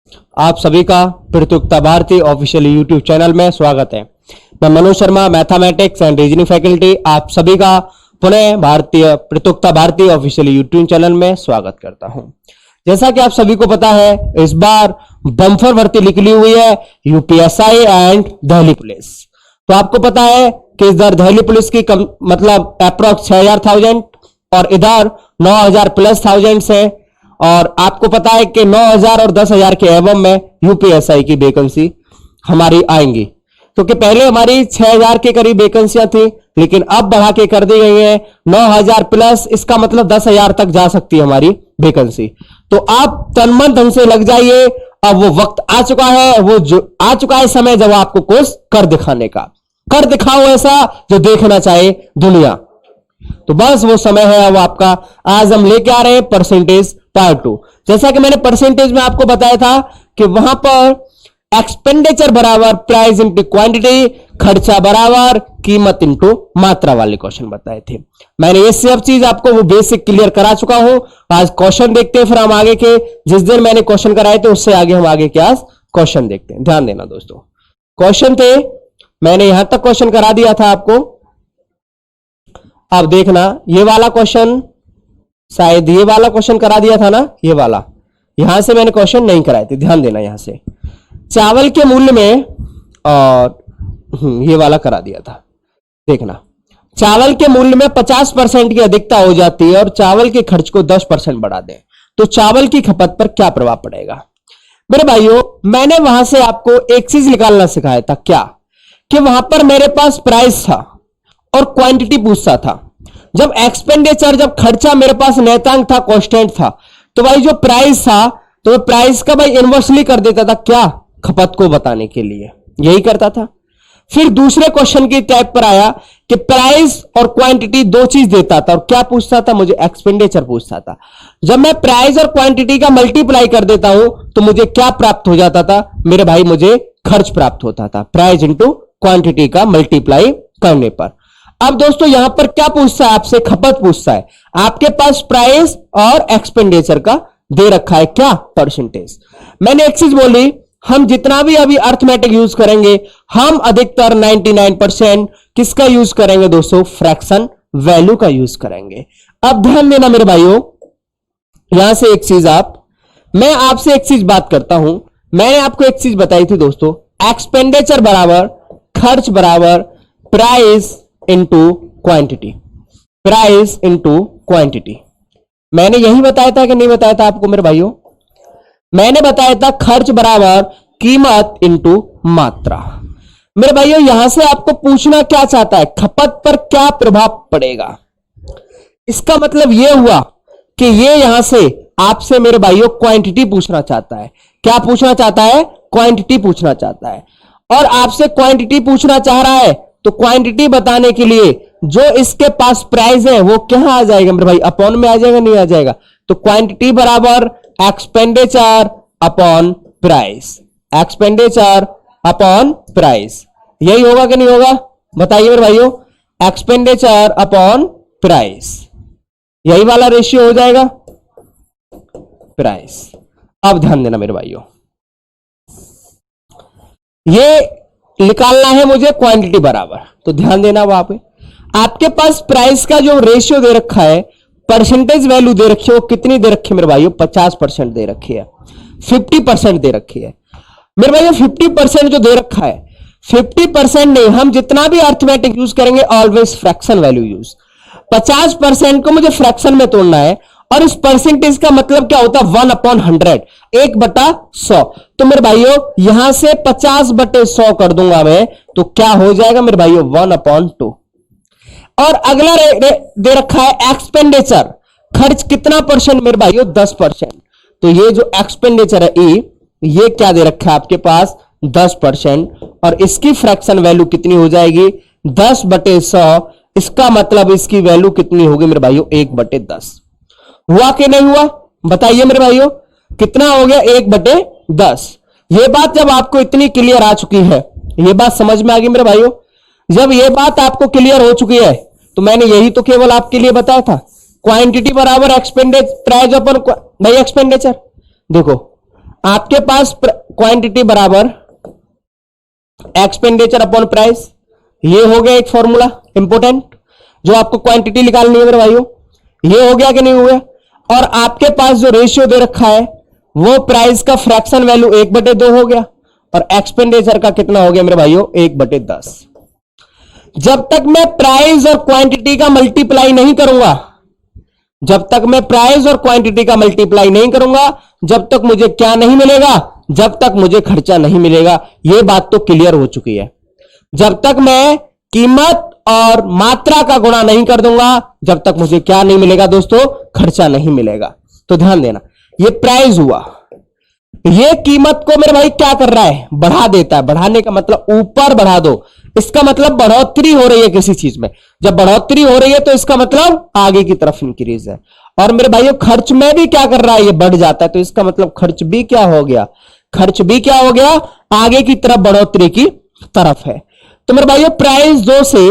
आप सभी का प्रतियोगिता भारती ऑफिशियल यूट्यूब चैनल में स्वागत है। मैं Manoj Sharma, mathematics and reasoning faculty, आप सभी का पुनः भारतीय प्रतियोगिता भारती ऑफिशियल यूट्यूब चैनल में स्वागत करता हूं। जैसा कि आप सभी को पता है, इस बार बम्पर भर्ती निकली हुई है यूपीएसआई एंड दिल्ली पुलिस। तो आपको पता है कि इधर दिल्ली पुलिस की मतलब अप्रोक्स 6,000 और इधर 9,000 प्लस थाउजेंड्स है। और आपको पता है कि 9,000 और 10,000 के एवं में यूपीएसआई की वैकेंसी हमारी आएंगी, क्योंकि पहले हमारी 6,000 के करीब वैकेंसियां थी, लेकिन अब बढ़ा के कर दी गई है 9,000 प्लस। इसका मतलब 10,000 तक जा सकती है हमारी वैकेंसी। तो आप तन मन धन से लग जाइए। अब वो वक्त आ चुका है, वो जो आ चुका है समय जब आपको कुछ कर दिखाने का। कर दिखाओ ऐसा जो देखना चाहे दुनिया। तो बस वो समय है अब आपका। आज हम लेके आ रहे हैं परसेंटेज पार्ट 2। जैसा कि मैंने परसेंटेज में आपको बताया था कि वहां पर एक्सपेंडिचर बराबर प्राइस इंटू क्वांटिटी, खर्चा बराबर कीमत इंटू मात्रा वाले क्वेश्चन बताए थे। मैंने ये सब चीज आपको वो बेसिक क्लियर करा चुका हूं। आज क्वेश्चन देखते हैं, फिर हम आगे के जिस दिन मैंने क्वेश्चन कराए थे उससे आगे हम आगे के आज क्वेश्चन देखते हैं। ध्यान देना दोस्तों, क्वेश्चन थे, मैंने यहां तक क्वेश्चन करा दिया था आपको। अब देखना, ये वाला क्वेश्चन, शायद ये वाला क्वेश्चन करा दिया था ना, ये वाला यहां से मैंने क्वेश्चन नहीं कराए थे। ध्यान देना, यहां से चावल के मूल्य में, और ये वाला करा दिया था। देखना, चावल के मूल्य में 50% की अधिकता हो जाती है और चावल के खर्च को 10% बढ़ा दें तो चावल की खपत पर क्या प्रभाव पड़ेगा। मेरे भाइयों, मैंने वहां से आपको एक चीज निकालना सिखाया था, क्या कि वहां पर मेरे पास प्राइस था और क्वांटिटी पूछता था। जब एक्सपेंडिचर, जब खर्चा मेरे पास नेतांक था, कांस्टेंट था, तो भाई जो प्राइस था, तो प्राइस का भाई इन्वर्सली कर देता था, क्या, खपत को बताने के लिए यही करता था। फिर दूसरे क्वेश्चन की टाइप पर आया कि प्राइस और क्वांटिटी दो चीज देता था, और क्या पूछता था, मुझे एक्सपेंडिचर पूछता था। जब मैं प्राइस और क्वांटिटी का मल्टीप्लाई कर देता हूं तो मुझे क्या प्राप्त हो जाता था मेरे भाई, मुझे खर्च प्राप्त होता था, प्राइस इंटू क्वांटिटी का मल्टीप्लाई करने पर। अब दोस्तों यहां पर क्या पूछता है आपसे, खपत पूछता है। आपके पास प्राइस और एक्सपेंडिचर का दे रखा है, क्या, परसेंटेज। मैंने एक चीज बोली, हम जितना भी अभी अर्थमेटिक यूज करेंगे, हम अधिकतर 99% किसका यूज करेंगे दोस्तों, फ्रैक्शन वैल्यू का यूज करेंगे। अब ध्यान देना मेरे भाइयों, यहां से एक चीज मैं आपसे एक चीज बात करता हूं। मैंने आपको एक चीज बताई थी दोस्तों, एक्सपेंडिचर बराबर खर्च बराबर price into quantity, price into quantity. मैंने यही बताया था कि नहीं बताया था आपको मेरे भाइयों? मैंने बताया था खर्च बराबर कीमत इंटू मात्रा। मेरे भाइयों, यहां से आपको पूछना क्या चाहता है, खपत पर क्या प्रभाव पड़ेगा। इसका मतलब यह हुआ कि ये यहां से आपसे मेरे भाइयों क्वांटिटी पूछना चाहता है। क्या पूछना चाहता है, क्वांटिटी पूछना चाहता है। और आपसे क्वांटिटी पूछना चाह रहा है तो क्वांटिटी बताने के लिए जो इसके पास प्राइस है वो क्या आ जाएगा मेरे भाई, अपॉन में आ जाएगा, नहीं आ जाएगा। तो क्वांटिटी बराबर expenditure upon price, expenditure upon price. यही होगा कि नहीं होगा, बताइए मेरे भाइयों, एक्सपेंडिचर अपॉन प्राइस, यही वाला रेशियो हो जाएगा, प्राइस। अब ध्यान देना मेरे भाइयों, ये निकालना है मुझे क्वांटिटी बराबर, तो ध्यान देना वहां पे आपके पास प्राइस का जो रेशियो दे रखा है, परसेंटेज वैल्यू दे रखी है, वो कितनी दे रखी है मेरे भाइयों, 50% दे रखी है, 50% दे रखी है मेरे भाइयों। 50% जो दे रखा है, 50% नहीं, हम जितना भी अर्थमेटिक यूज करेंगे ऑलवेज फ्रैक्शन वैल्यू यूज। 50% को मुझे फ्रैक्शन में तोड़ना है, और इस परसेंटेज का मतलब क्या होता है, 1/100, 1/100। तो मेरे भाइयों यहां से 50/100 कर दूंगा मैं, तो क्या हो जाएगा मेरे भाइयों, 1/2। और अगला दे रखा है एक्सपेंडिचर, खर्च कितना परसेंट मेरे भाइयों, 10%। तो ये जो एक्सपेंडिचर है ई, ये क्या दे रखा है आपके पास, 10%। और इसकी फ्रैक्शन वैल्यू कितनी हो जाएगी, 10/100। इसका मतलब इसकी वैल्यू कितनी होगी मेरे भाइयों, 1/10। हुआ कि नहीं हुआ, बताइए मेरे भाइयों, कितना हो गया, 1/10। ये बात जब आपको इतनी क्लियर आ चुकी है, ये बात समझ में आ गई मेरे भाइयों, जब ये बात आपको क्लियर हो चुकी है, तो मैंने यही तो केवल आपके लिए बताया था, क्वांटिटी बराबर एक्सपेंडिचर, प्राइस अपन भाई एक्सपेंडिचर। देखो आपके पास क्वांटिटी बराबर एक्सपेंडिचर अपॉन प्राइस, ये हो गया एक फॉर्मूला इंपोर्टेंट जो आपको क्वांटिटी निकालनी है मेरे भाइयों। ये हो गया कि नहीं हो गया? और आपके पास जो रेशियो दे रखा है वो प्राइस का फ्रैक्शन वैल्यू 1/2 हो गया और एक्सपेंडिचर का कितना हो गया मेरे भाइयों 1/10। जब तक मैं प्राइस और क्वांटिटी का मल्टीप्लाई नहीं करूंगा, जब तक मैं प्राइस और क्वांटिटी का मल्टीप्लाई नहीं करूंगा, जब तक मुझे क्या नहीं मिलेगा, जब तक मुझे खर्चा नहीं मिलेगा। यह बात तो क्लियर हो चुकी है। जब तक मैं कीमत और मात्रा का गुणा नहीं कर दूंगा, जब तक मुझे क्या नहीं मिलेगा दोस्तों, खर्चा नहीं मिलेगा। तो ध्यान देना, ये प्राइस हुआ, ये कीमत को मेरे भाई क्या कर रहा है, बढ़ा देता है। बढ़ाने का मतलब ऊपर बढ़ा दो, इसका मतलब बढ़ोतरी हो रही है किसी चीज में। जब बढ़ोतरी हो रही है तो इसका मतलब आगे की तरफ इंक्रीज है। और मेरे भाइयों खर्च में भी क्या कर रहा है, ये बढ़ जाता है, तो इसका मतलब खर्च भी क्या हो गया, खर्च भी क्या हो गया, आगे की तरफ बढ़ोतरी की तरफ है। तो मेरे भाइयों प्राइस 2 से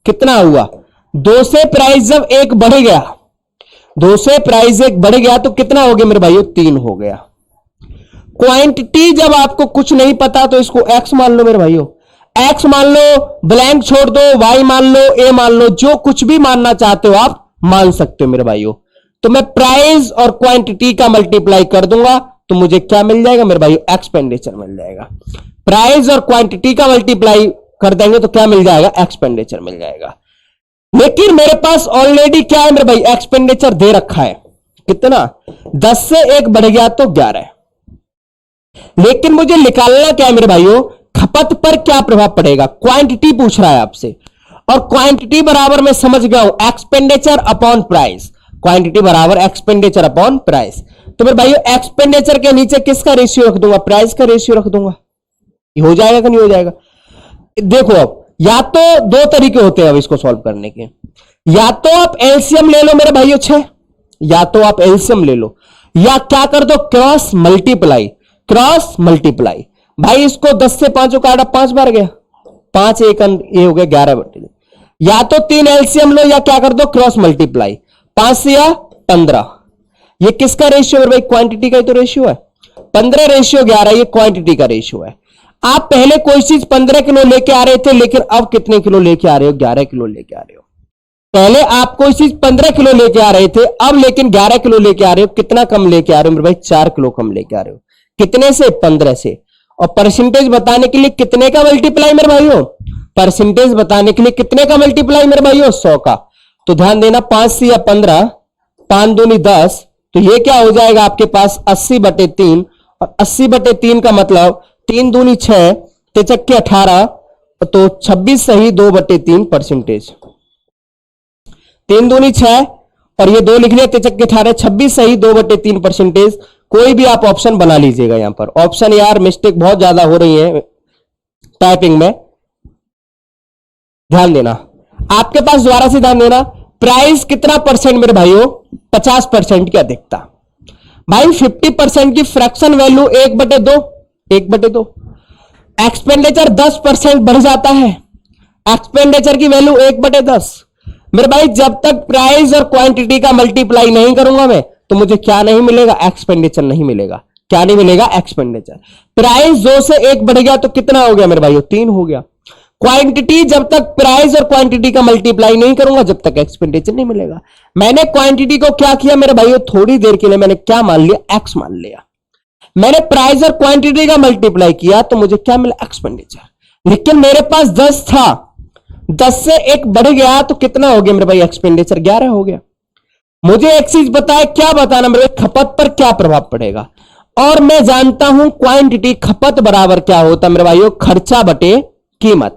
कितना हुआ, 2 से प्राइस जब 1 बढ़ गया, 2 से प्राइस 1 बढ़ गया तो कितना हो गया मेरे भाइयों 3 हो गया। क्वांटिटी जब आपको कुछ नहीं पता तो इसको एक्स मान लो मेरे भाइयों, एक्स मान लो, ब्लैंक छोड़ दो, वाई मान लो, ए मान लो, जो कुछ भी मानना चाहते हो आप मान सकते हो मेरे भाइयों। तो मैं प्राइस और क्वांटिटी का मल्टीप्लाई कर दूंगा तो मुझे क्या मिल जाएगा मेरे भाइयों, एक्सपेंडिचर मिल जाएगा। प्राइस और क्वांटिटी का मल्टीप्लाई कर देंगे तो क्या मिल जाएगा, एक्सपेंडिचर मिल जाएगा। लेकिन मेरे पास ऑलरेडी क्या है मेरे भाई, एक्सपेंडिचर दे रखा है कितना, 10 से 1 बढ़ गया तो 11। लेकिन मुझे निकालना क्या है मेरे भाइयों, खपत पर क्या प्रभाव पड़ेगा, क्वांटिटी पूछ रहा है आपसे। और क्वांटिटी बराबर मैं समझ गया हूं एक्सपेंडिचर अपॉन प्राइस, क्वांटिटी बराबर एक्सपेंडिचर अपॉन प्राइस। तो मेरे भाइयों एक्सपेंडिचर के नीचे किसका रेशियो रख दूंगा, प्राइस का रेशियो रख दूंगा। ये हो जाएगा कि नहीं हो जाएगा? देखो अब या तो 2 तरीके होते हैं अब इसको सॉल्व करने के, या तो आप एलसीएम ले लो मेरे भाइयों 6, या तो आप एलसीएम ले लो, या क्या कर दो क्रॉस मल्टीप्लाई, क्रॉस मल्टीप्लाई। भाई इसको 10 से 5 काटा 5 बार गया, 5 1 ये हो गया 11/2। या तो 3 एलसीएम लो या क्या कर दो क्रॉस मल्टीप्लाई, 5 से या 15। ये किसका रेशियो है भाई, क्वांटिटी का ही तो रेशियो है। 15:11 ये क्वांटिटी का रेशियो है। आप पहले कोई चीज 15 किलो लेके आ रहे थे, लेकिन अब कितने किलो लेके आ रहे हो, 11 किलो लेके आ रहे हो। पहले आप कोई चीज 15 किलो लेके आ रहे थे, अब लेकिन 11 किलो लेके आ रहे हो। कितना कम लेके आ रहे हो मेरे भाई, 4 किलो कम लेके आ रहे हो। कितने से, 15 से। और परसेंटेज बताने के लिए कितने का मल्टीप्लाई मेरे भाइयों, परसेंटेज बताने के लिए कितने का मल्टीप्लाई मेरे भाइयों, 100 का। तो ध्यान देना 5 से या 15, 5 दूनी 10, तो ये क्या हो जाएगा आपके पास 80/3। और 80/3 का मतलब 3 दूनी 6, 3 18, तो 26 सही 2/3 परसेंटेज। 3 दूनी 6 और ये 2 लिख लिया, 3 18, 26 सही 2/3 परसेंटेज। कोई भी आप ऑप्शन बना लीजिएगा यहां पर। ऑप्शन यार मिस्टेक बहुत ज्यादा हो रही है टाइपिंग में, ध्यान देना। आपके पास दोबारा से ध्यान देना, प्राइस कितना परसेंट मेरे भाइयों, 50% की अधिकता। भाई 50% की फ्रैक्शन वैल्यू 1/2, 1/2। एक्सपेंडिचर 10% बढ़ जाता है, एक्सपेंडिचर की वैल्यू 1/10। मेरे भाई जब तक प्राइस और क्वांटिटी का मल्टीप्लाई नहीं करूंगा मैं, तो मुझे क्या नहीं मिलेगा, एक्सपेंडिचर नहीं मिलेगा। क्या नहीं मिलेगा, एक्सपेंडिचर। प्राइस 2 से 1 बढ़ गया तो कितना हो गया मेरे भाइयों, 3 हो गया। क्वांटिटी जब तक प्राइस और क्वांटिटी का मल्टीप्लाई नहीं करूंगा, जब तक एक्सपेंडिचर नहीं मिलेगा। मैंने क्वांटिटी को क्या किया मेरे भाइयों, थोड़ी देर के लिए मैंने क्या मान लिया, एक्स मान लिया। मैंने प्राइस और क्वांटिटी का मल्टीप्लाई किया तो मुझे क्या मिला, एक्सपेंडिचर। लेकिन मेरे पास 10 था, 10 से 1 बढ़ गया तो कितना हो गया मेरे भाई, एक्सपेंडिचर 11 हो गया। मुझे एक चीज बताए, क्या बताना मेरे भाई, खपत पर क्या प्रभाव पड़ेगा। और मैं जानता हूं क्वांटिटी खपत बराबर क्या होता है मेरे भाइयों, खर्चा बटे कीमत।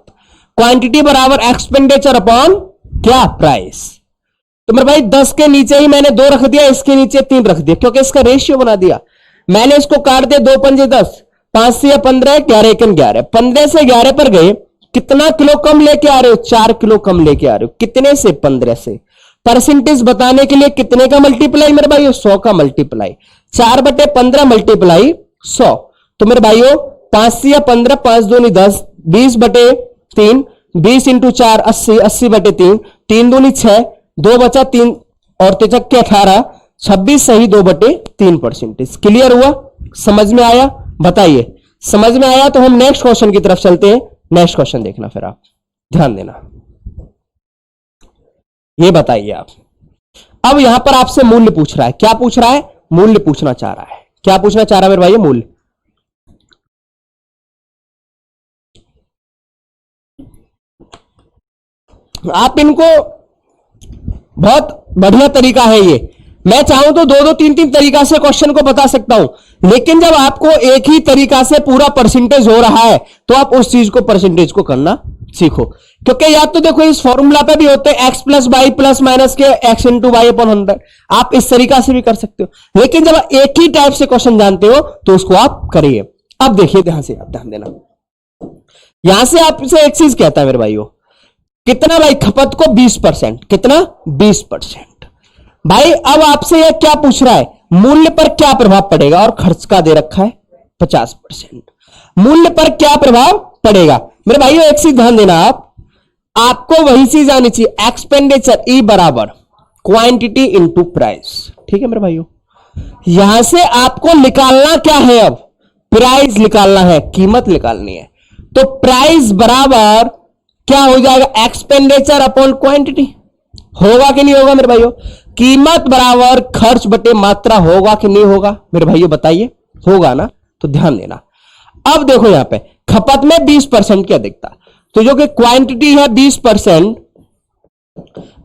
क्वांटिटी बराबर एक्सपेंडिचर अपॉन क्या, प्राइस। तो मेरे भाई 10 के नीचे ही मैंने 2 रख दिया, इसके नीचे 3 रख दिया, क्योंकि इसका रेशियो बना दिया मैंने। इसको काट दिया, 2 पंजे 10, 5 से 15, 11 1 11। 15 से 11 पर गए, कितना किलो कम लेके आ रहे हो, 4 किलो कम लेके आ रहे हो। कितने से, 15 से। परसेंटेज बताने के लिए कितने का मल्टीप्लाई मेरे भाइयों, 100 का मल्टीप्लाई। 4/15 मल्टीप्लाई 100। तो मेरे भाइयों 5 से 15, 5 दूनी 10, 20/3, 20 × 4 80, 80/3, 3 दूनी 6, 2 बचा 3 और 3 18, 26 सही 2/3 परसेंटेज। क्लियर हुआ? समझ में आया? बताइए, समझ में आया तो हम नेक्स्ट क्वेश्चन की तरफ चलते हैं। नेक्स्ट क्वेश्चन देखना, फिर आप ध्यान देना। ये बताइए आप, अब यहां पर आपसे मूल्य पूछ रहा है। क्या पूछ रहा है? मूल्य पूछना चाह रहा है। क्या पूछना चाह रहा है मेरे भाई? मूल्य। आप इनको, बहुत बढ़िया तरीका है ये, मैं चाहूं तो दो दो तीन तीन तरीका से क्वेश्चन को बता सकता हूं, लेकिन जब आपको एक ही तरीका से पूरा परसेंटेज हो रहा है तो आप उस चीज को, परसेंटेज को करना सीखो। क्योंकि या तो देखो इस फॉर्मूला पे भी होते हैं X plus Y plus minus के एक्स इंटू वाई अपॉन 100, आप इस तरीका से भी कर सकते हो, लेकिन जब एक ही टाइप से क्वेश्चन जानते हो तो उसको आप करिए। अब देखिए ध्यान से, आप ध्यान देना, यहां से आपसे एक चीज कहता है मेरे भाइयों, कितना भाई? खपत को 20%, कितना? 20%। भाई अब आपसे यह क्या पूछ रहा है? मूल्य पर क्या प्रभाव पड़ेगा, और खर्च का दे रखा है 50%। मूल्य पर क्या प्रभाव पड़ेगा? मेरे भाइयों एक चीज ध्यान देना, आपको वही चीज आनी चाहिए, एक्सपेंडिचर ई बराबर क्वांटिटी इंटू प्राइस। ठीक है मेरे भाइयों, यहां से आपको निकालना क्या है? अब प्राइस निकालना है, कीमत निकालनी है। तो प्राइस बराबर क्या हो जाएगा? Expenditure upon quantity. होगा कि नहीं होगा मेरे भाइयों? कीमत बराबर खर्च बटे मात्रा, होगा कि नहीं होगा मेरे भाइयों? बताइए, होगा ना? तो ध्यान देना। अब देखो यहां पे खपत में 20% की अधिकता, तो जो कि क्वांटिटी है 20%,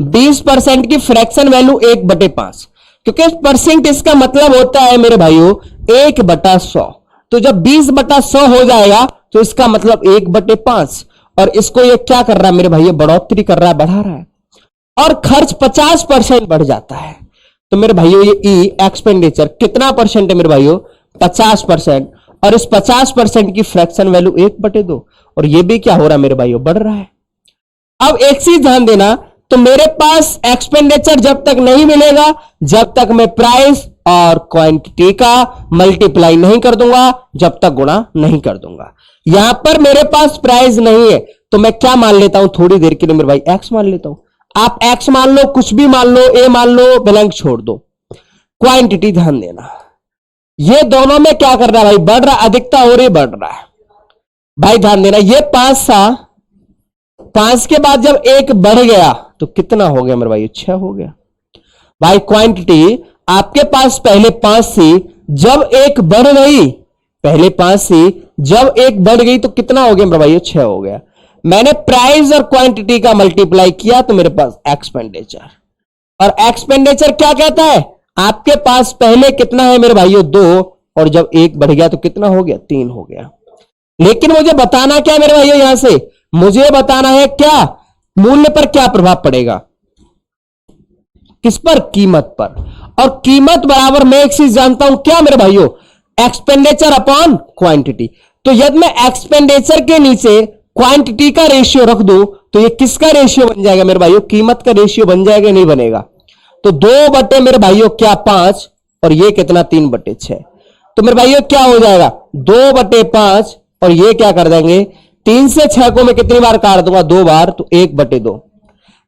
20% की फ्रैक्शन वैल्यू 1/5, क्योंकि परसेंटेज का मतलब होता है मेरे भाइयों 1/100। तो जब 20/100 हो जाएगा तो इसका मतलब 1/5, और इसको ये क्या कर रहा है मेरे भाइयों? बढ़ोतरी कर रहा है, बढ़ा रहा है, और खर्च 50% बढ़ जाता है। तो मेरे भाइयों ये ई एक्सपेंडिचर कितना परसेंट है मेरे भाइयों? 50%, और इस 50% की फ्रैक्शन वैल्यू 1/2, और ये भी क्या हो रहा है मेरे भाइयों? बढ़ रहा है। अब एक चीज ध्यान देना, तो मेरे पास एक्सपेंडिचर जब तक नहीं मिलेगा, जब तक मैं प्राइस और क्वांटिटी का मल्टीप्लाई नहीं कर दूंगा, जब तक गुणा नहीं कर दूंगा। यहां पर मेरे पास प्राइस नहीं है, तो मैं क्या मान लेता हूं थोड़ी देर के लिए मेरे भाई? एक्स मान लेता हूं। आप एक्स मान लो, कुछ भी मान लो, ए मान लो, ब्लैंक छोड़ दो। क्वांटिटी ध्यान देना, ये दोनों में क्या कर रहा है भाई? बढ़ रहा, अधिकता हो रही, बढ़ रहा है भाई। ध्यान देना, ये 5 था, 5 के बाद जब एक बढ़ गया तो कितना हो गया मेरे भाई? 6 हो गया भाई। क्वांटिटी आपके पास पहले 5 थी, जब एक बढ़ गई, पहले 5 थी, जब एक बढ़ गई तो कितना हो गया मेरे भाई? 6 हो गया। मैंने प्राइस और क्वांटिटी का मल्टीप्लाई किया तो मेरे पास एक्सपेंडिचर, और एक्सपेंडिचर क्या कहता है? आपके पास पहले कितना है मेरे भाइयों? 2, और जब एक बढ़ गया तो कितना हो गया? 3 हो गया। लेकिन मुझे बताना क्या मेरे भाइयों? यहां से मुझे बताना है क्या? मूल्य पर क्या प्रभाव पड़ेगा? किस पर? कीमत पर। और कीमत बराबर मैं एक चीज जानता हूं, क्या मेरे भाइयों? Expenditure upon quantity. तो यदि मैं एक्सपेंडिचर के नीचे क्वांटिटी का रेशियो रख दूं तो ये किसका रेशियो बन जाएगा मेरे भाइयों? कीमत का रेशियो बन जाएगा, नहीं बनेगा? तो 2 बटे मेरे भाइयों क्या? 5, और ये कितना? 3/6। तो मेरे भाइयों क्या हो जाएगा? 2/5, और ये क्या कर देंगे? 3 से 6 को मैं कितनी बार काट दूंगा? 2 बार, तो 1/2।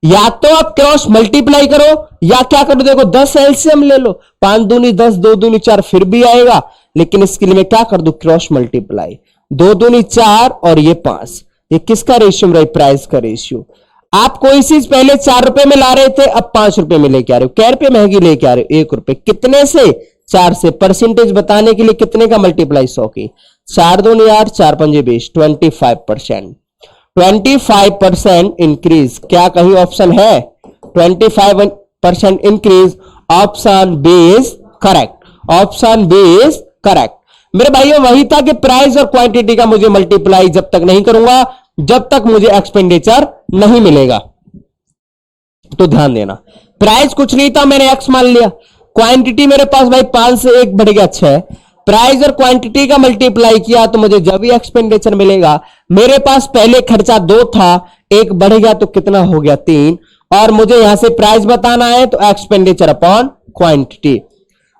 या तो आप क्रॉस मल्टीप्लाई करो, या क्या करो? देखो 10 एलसीएम ले लो, 5 दूनी 10, 2 दूनी 4, फिर भी आएगा, लेकिन इसके लिए मैं क्या कर दूं? क्रॉस मल्टीप्लाई, 2 दूनी 4, और ये 5। ये किसका रेशियो रहा? प्राइस का रेशियो। आप कोई चीज पहले 4 रुपए में ला रहे थे, अब 5 रुपए में लेके आ रहे हो। कै रुपए महंगी लेके आ रहे हो? 1 रुपए। कितने से? 4 से। परसेंटेज बताने के लिए कितने का मल्टीप्लाई? 100 की। 4 दूनी 8, 4 पंजे 20, 25%। 25% इंक्रीज, क्या कहीं ऑप्शन है? 25% increase, option B is correct. Option B is correct. मेरे भाइयों वही था कि प्राइस और क्वांटिटी का मुझे मल्टीप्लाई जब तक नहीं करूंगा, जब तक मुझे एक्सपेंडिचर नहीं मिलेगा। तो ध्यान देना, प्राइस कुछ नहीं था, मैंने एक्स मान लिया। क्वांटिटी मेरे पास भाई 5 से 1 बढ़ गया 6, प्राइस और क्वांटिटी का मल्टीप्लाई किया तो मुझे जब भी एक्सपेंडिचर मिलेगा। मेरे पास पहले खर्चा 2 था, 1 बढ़ गया तो कितना हो गया? 3, और मुझे यहां से प्राइस बताना है तो एक्सपेंडिचर अपॉन क्वांटिटी।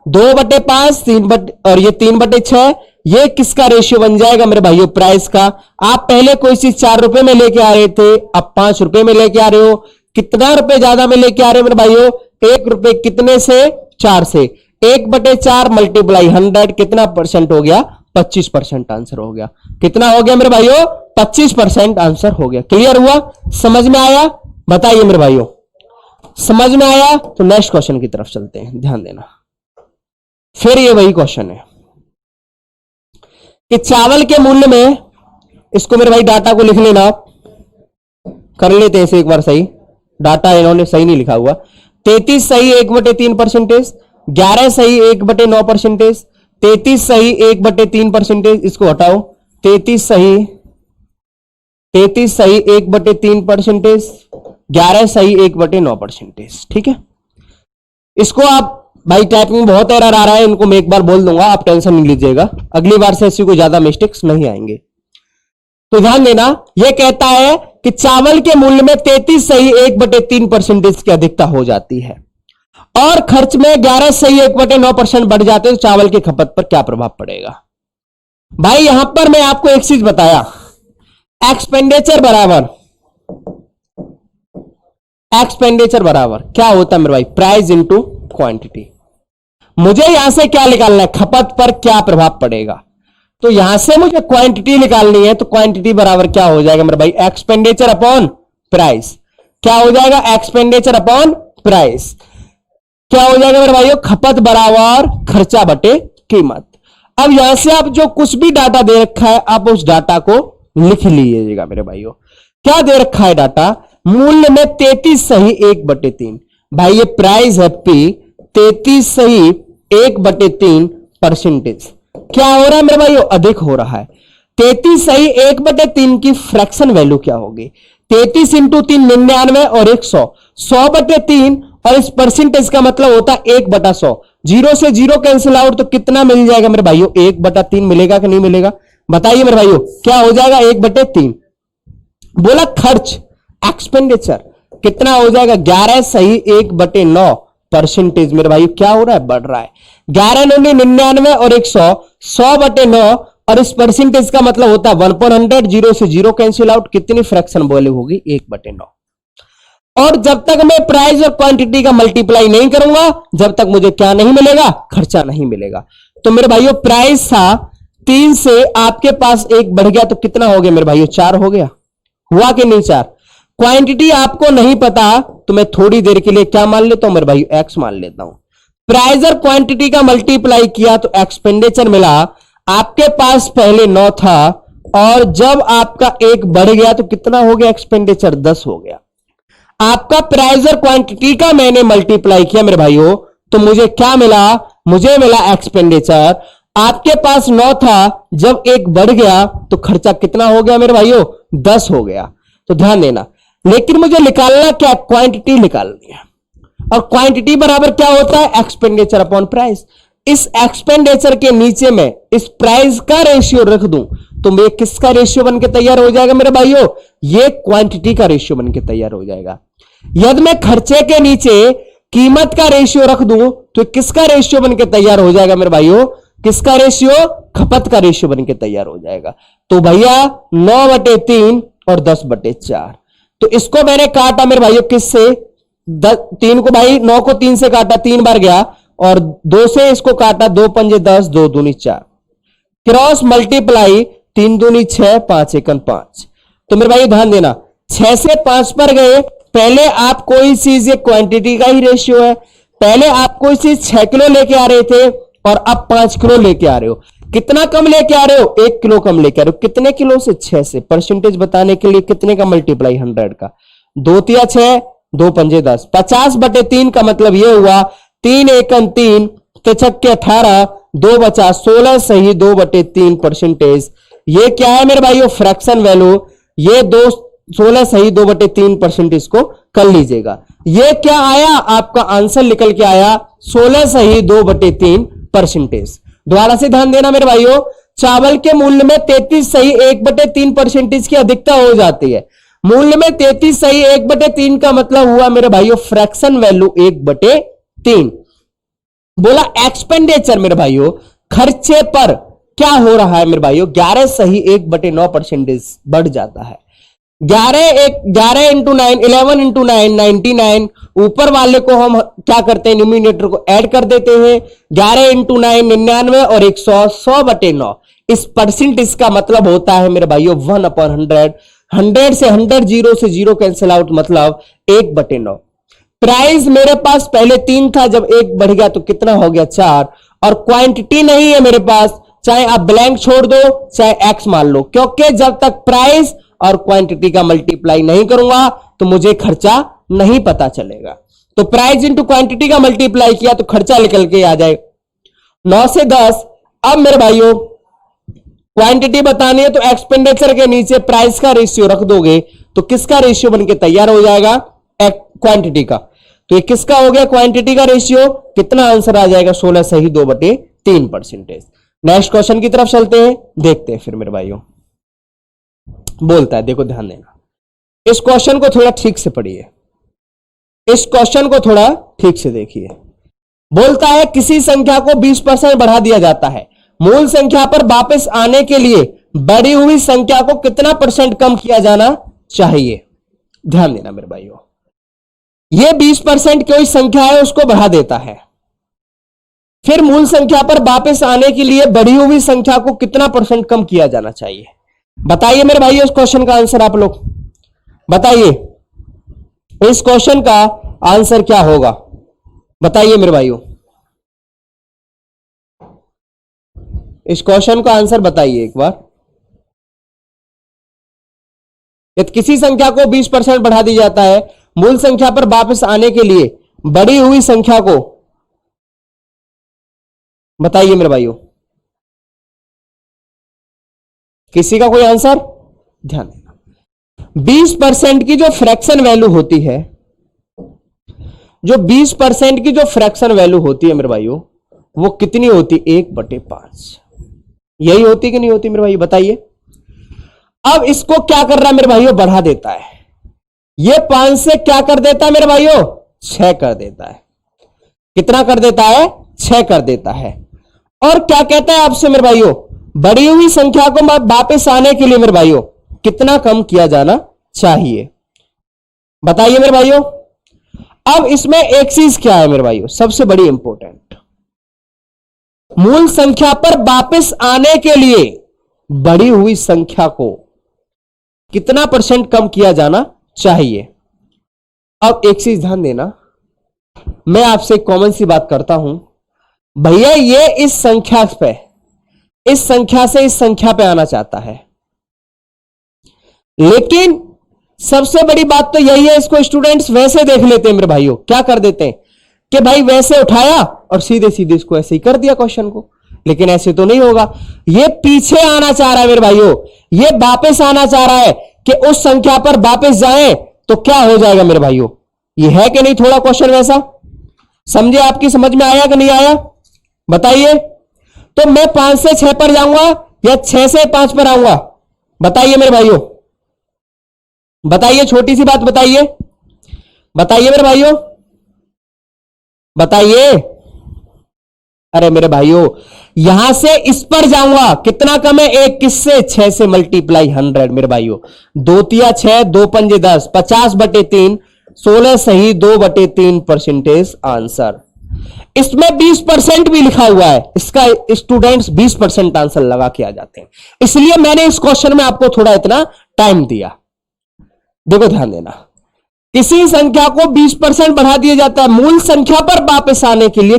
2/5, 3 और ये 3/6, ये किसका रेशियो बन जाएगा मेरे भाइयों? प्राइस का। आप पहले कोई चीज 4 रुपए में लेके आ रहे थे, अब 5 रुपए में लेके आ रहे हो। कितना रुपए ज्यादा में लेके आ रहे हो मेरे भाइयों? 1 रुपए। कितने से? 4 से। 1/4 मल्टीप्लाई 100 कितना परसेंट हो गया? 25% आंसर हो गया। कितना हो गया मेरे भाइयों? 25% आंसर हो गया। क्लियर हुआ? समझ में आया? बताइए मेरे भाइयों, समझ में आया? तो नेक्स्ट क्वेश्चन की तरफ चलते हैं, ध्यान देना। फिर ये वही क्वेश्चन है कि चावल के मूल्य में, इसको मेरे भाई डाटा को लिख लेना, कर लेते हैं इसे एक बार सही। डाटा इन्होंने सही नहीं लिखा हुआ। 33 सही 1/3%, 11 सही 1/9%, 33 सही 1/3%, इसको हटाओ। 33 सही 1/3%, 11 सही 1/9%। ठीक है, इसको आप भाई टाइपिंग बहुत एरर आ रहा है, इनको मैं एक बार बोल दूंगा, आप टेंशन नहीं लीजिएगा, अगली बार से ऐसी कोई ज्यादा मिस्टेक्स नहीं आएंगे। तो ध्यान देना, यह कहता है कि चावल के मूल्य में 33 सही 1/3% की अधिकता हो जाती है और खर्च में 11 सही 1/9% बढ़ जाते हैं, तो चावल की खपत पर क्या प्रभाव पड़ेगा? भाई यहां पर मैं आपको एक चीज बताया, एक्सपेंडिचर बराबर क्या होता है मेरे भाई? Price into quantity. मुझे यहां से क्या निकालना है? खपत पर क्या प्रभाव पड़ेगा। तो यहां से मुझे क्वांटिटी निकालनी है, तो क्वांटिटी बराबर क्या हो जाएगा मेरे भाई? Expenditure upon price. क्या हो जाएगा? Expenditure upon price. क्या हो जाएगा मेरे भाइयों? खपत बराबर खर्चा बटे कीमत। अब यहां से आप जो कुछ भी डाटा दे रखा है, आप उस डाटा को लिख लीजिएगा मेरे भाइयों। क्या दे रखा है डाटा? मूल्य में 33 सही 1/3। भाई ये प्राइस है पी, 33 सही 1/3%। क्या हो रहा है मेरे भाइयों? अधिक हो रहा है। 33 सही 1/3 की फ्रैक्शन वैल्यू क्या होगी? 33 इंटू 3 99 और 100, 100/3, और इस परसेंटेज का मतलब होता है 1/100। 0 से 0 कैंसिल आउट, तो कितना मिल जाएगा मेरे भाइयों? 1/3 मिलेगा कि नहीं मिलेगा? बताइए मेरे भाइयों, क्या हो जाएगा? 1/3। बोला खर्च, एक्सपेंडिचर कितना हो जाएगा? 11 सही 1/9% मेरे भाई क्या हो रहा है? बढ़ रहा है। 11 9 99 और 100, 100/9, और इस परसेंटेज का मतलब होता है 1/100। 0 से 0 कैंसिल आउट, कितनी फ्रैक्शन वैल्यू होगी? 1/9। और जब तक मैं प्राइस और क्वांटिटी का मल्टीप्लाई नहीं करूंगा, जब तक मुझे क्या नहीं मिलेगा? खर्चा नहीं मिलेगा। तो मेरे भाइयों प्राइस था 3 से आपके पास 1 बढ़ गया, तो कितना हो गया मेरे भाइयों? 4 हो गया। हुआ कि नहीं? 4। क्वांटिटी आपको नहीं पता, तो मैं थोड़ी देर के लिए क्या मान लेता हूं मेरे भाई? एक्स मान लेता हूं। प्राइस और क्वांटिटी का मल्टीप्लाई किया तो एक्सपेंडिचर मिला। आपके पास पहले 9 था, और जब आपका 1 बढ़ गया तो कितना हो गया? एक्सपेंडिचर 10 हो गया। आपका प्राइस और क्वांटिटी का मैंने मल्टीप्लाई किया मेरे भाइयों, तो मुझे क्या मिला? मुझे मिला एक्सपेंडिचर। आपके पास 9 था, जब 1 बढ़ गया तो खर्चा कितना हो गया मेरे भाइयों? 10 हो गया। तो ध्यान देना, लेकिन मुझे निकालना क्या? क्वांटिटी निकालनी है, और क्वांटिटी बराबर क्या होता है? Expenditure upon price. इस एक्सपेंडिचर के नीचे में इस प्राइस का रेशियो रख दूं, तो ये किसका रेशियो बन के तैयार हो जाएगा मेरे भाइयों? ये क्वांटिटी का रेशियो बन के तैयार हो जाएगा। यदि मैं खर्चे के नीचे कीमत का रेशियो रख दूं, तो किसका रेशियो बन के तैयार हो जाएगा मेरे भाइयों? किसका रेशियो? खपत का रेशियो बन के तैयार हो जाएगा। तो भैया 9/3 और 10/4। तो इसको मैंने काटा मेरे भाइयों किससे? 3 को भाई 9 को 3 से काटा, 3 बार गया, और 2 से इसको काटा, 2 पंजे 10, 2 दूनी 4, क्रॉस मल्टीप्लाई 3 दूनी 6, 5 एकन 5। तो मेरे भाई ध्यान देना, 6 से 5 पर गए। पहले आप कोई चीज, ये क्वांटिटी का ही रेशियो है, पहले आप कोई चीज 6 किलो लेके आ रहे थे और अब 5 किलो लेके आ रहे हो। कितना कम लेके आ रहे हो? 1 किलो कम लेके आ रहे हो। कितने किलो से? 6 से। परसेंटेज बताने के लिए कितने का मल्टीप्लाई? 100 का। 2 तिया 6, 2 पंजे 10, 50/3 का मतलब यह हुआ 3 एकन 3, 3 18, 2 बचा 16 सही 2/3%। ये क्या है मेरे भाइयों? Fraction value. ये 16 सही 2/3% इसको कर लीजिएगा। ये क्या आया? आपका आंसर निकल के आया 16 सही 2/3%। दोबारा से ध्यान देना मेरे भाइयों, चावल के मूल्य में 33 सही 1/3% की अधिकता हो जाती है। मूल्य में 33 सही 1/3 का मतलब हुआ मेरे भाइयों फ्रैक्शन वैल्यू 1/3। बोला एक्सपेंडिचर मेरे भाइयों, खर्चे पर क्या हो रहा है मेरे भाइयों? 11 सही 1/9% बढ़ जाता है। 11 इंटू 9 11 इंटू 9 99। ऊपर वाले को हम क्या करते हैं, न्यूमिनेटर को ऐड कर देते हैं। 11 इंटू 9 99 और 100 100/9। इस परसेंटेज का मतलब होता है मेरे भाइयों 1/100। 100 से 100 जीरो से जीरो कैंसिल आउट, मतलब 1/9। प्राइस मेरे पास पहले 3 था, जब 1 बढ़ गया तो कितना हो गया 4। और क्वांटिटी नहीं है मेरे पास, चाहे आप ब्लैंक छोड़ दो चाहे एक्स मान लो, क्योंकि जब तक प्राइस और क्वांटिटी का मल्टीप्लाई नहीं करूंगा तो मुझे खर्चा नहीं पता चलेगा। तो प्राइस इंटू क्वांटिटी का मल्टीप्लाई किया तो खर्चा निकल के आ जाए 9 से 10। अब मेरे भाइयों क्वांटिटी बतानी है तो एक्सपेंडिचर के नीचे प्राइस का रेशियो रख दोगे तो किसका रेशियो बनके तैयार हो जाएगा, क्वांटिटी का। तो ये किसका हो गया, क्वांटिटी का रेशियो। कितना आंसर आ जाएगा, 16 सही 2/3%। नेक्स्ट क्वेश्चन की तरफ चलते हैं, देखते हैं फिर मेरे भाइयों। बोलता है, देखो ध्यान देना, इस क्वेश्चन को थोड़ा ठीक से पढ़िए, इस क्वेश्चन को थोड़ा ठीक से देखिए। बोलता है किसी संख्या को 20% बढ़ा दिया जाता है, मूल संख्या पर वापस आने के लिए बढ़ी हुई संख्या को कितना % कम किया जाना चाहिए। ध्यान देना मेरे भाइयों, यह 20% कोई संख्या है उसको बढ़ा देता है, फिर मूल संख्या पर वापस आने के लिए बढ़ी हुई संख्या को कितना % कम किया जाना चाहिए। बताइए मेरे भाइयों इस क्वेश्चन का आंसर, आप लोग बताइए इस क्वेश्चन का आंसर क्या होगा, बताइए मेरे भाइयों, इस क्वेश्चन का आंसर बताइए एक बार। यदि किसी संख्या को 20% बढ़ा दी जाता है, मूल संख्या पर वापस आने के लिए बढ़ी हुई संख्या को, बताइए मेरे भाइयों, किसी का कोई आंसर। ध्यान देना, 20% की जो फ्रैक्शन वैल्यू होती है, जो 20% की जो फ्रैक्शन वैल्यू होती है मेरे भाइयों, वो कितनी होती, 1/5। यही होती कि नहीं होती मेरे भाई, बताइए। अब इसको क्या कर रहा है मेरे भाइयों, बढ़ा देता है। ये 5 से क्या कर देता है मेरे भाइयों, 6 कर देता है। कितना कर देता है, 6 कर देता है। और क्या कहता है आपसे मेरे भाइयों, बढ़ी हुई संख्या को वापस आने के लिए मेरे भाइयों कितना कम किया जाना चाहिए, बताइए मेरे भाइयों। अब इसमें एक चीज क्या है मेरे भाइयों, सबसे बड़ी इंपॉर्टेंट, मूल संख्या पर वापस आने के लिए बढ़ी हुई संख्या को कितना % कम किया जाना चाहिए। अब एक चीज ध्यान देना, मैं आपसे कॉमन सी बात करता हूं भैया, ये इस संख्या पे, इस संख्या से इस संख्या पे आना चाहता है, लेकिन सबसे बड़ी बात तो यही है, इसको स्टूडेंट्स वैसे देख लेते हैं मेरे भाइयों, क्या कर देते हैं कि भाई वैसे उठाया और सीधे सीधे इसको ऐसे ही कर दिया क्वेश्चन को, लेकिन ऐसे तो नहीं होगा। ये पीछे आना चाह रहा है मेरे भाइयों, ये वापस आना चाह रहा है कि उस संख्या पर वापस जाएं तो क्या हो जाएगा मेरे भाइयों। ये है कि नहीं थोड़ा क्वेश्चन वैसा, समझे, आपकी समझ में आया कि नहीं आया, बताइए। तो मैं 5 से 6 पर जाऊंगा या 6 से 5 पर आऊंगा, बताइए मेरे भाइयों, बताइए, छोटी सी बात बताइए, बताइए मेरे भाइयों, बताइए। अरे मेरे भाइयों, यहां से इस पर जाऊंगा, कितना कम है, 1 किससे, 6 से मल्टीप्लाई 100 मेरे भाइयों, 2 तिया 6, 2 पंजे 10, 50/3, 16 सही 2/3% आंसर। इसमें 20% भी लिखा हुआ है, इसका स्टूडेंट्स 20% आंसर लगा के आ जाते हैं, इसलिए मैंने इस क्वेश्चन में आपको थोड़ा इतना टाइम दिया। देखो ध्यान देना, किसी संख्या को 20% बढ़ा दिया जाता है, मूल संख्या पर वापस आने के लिए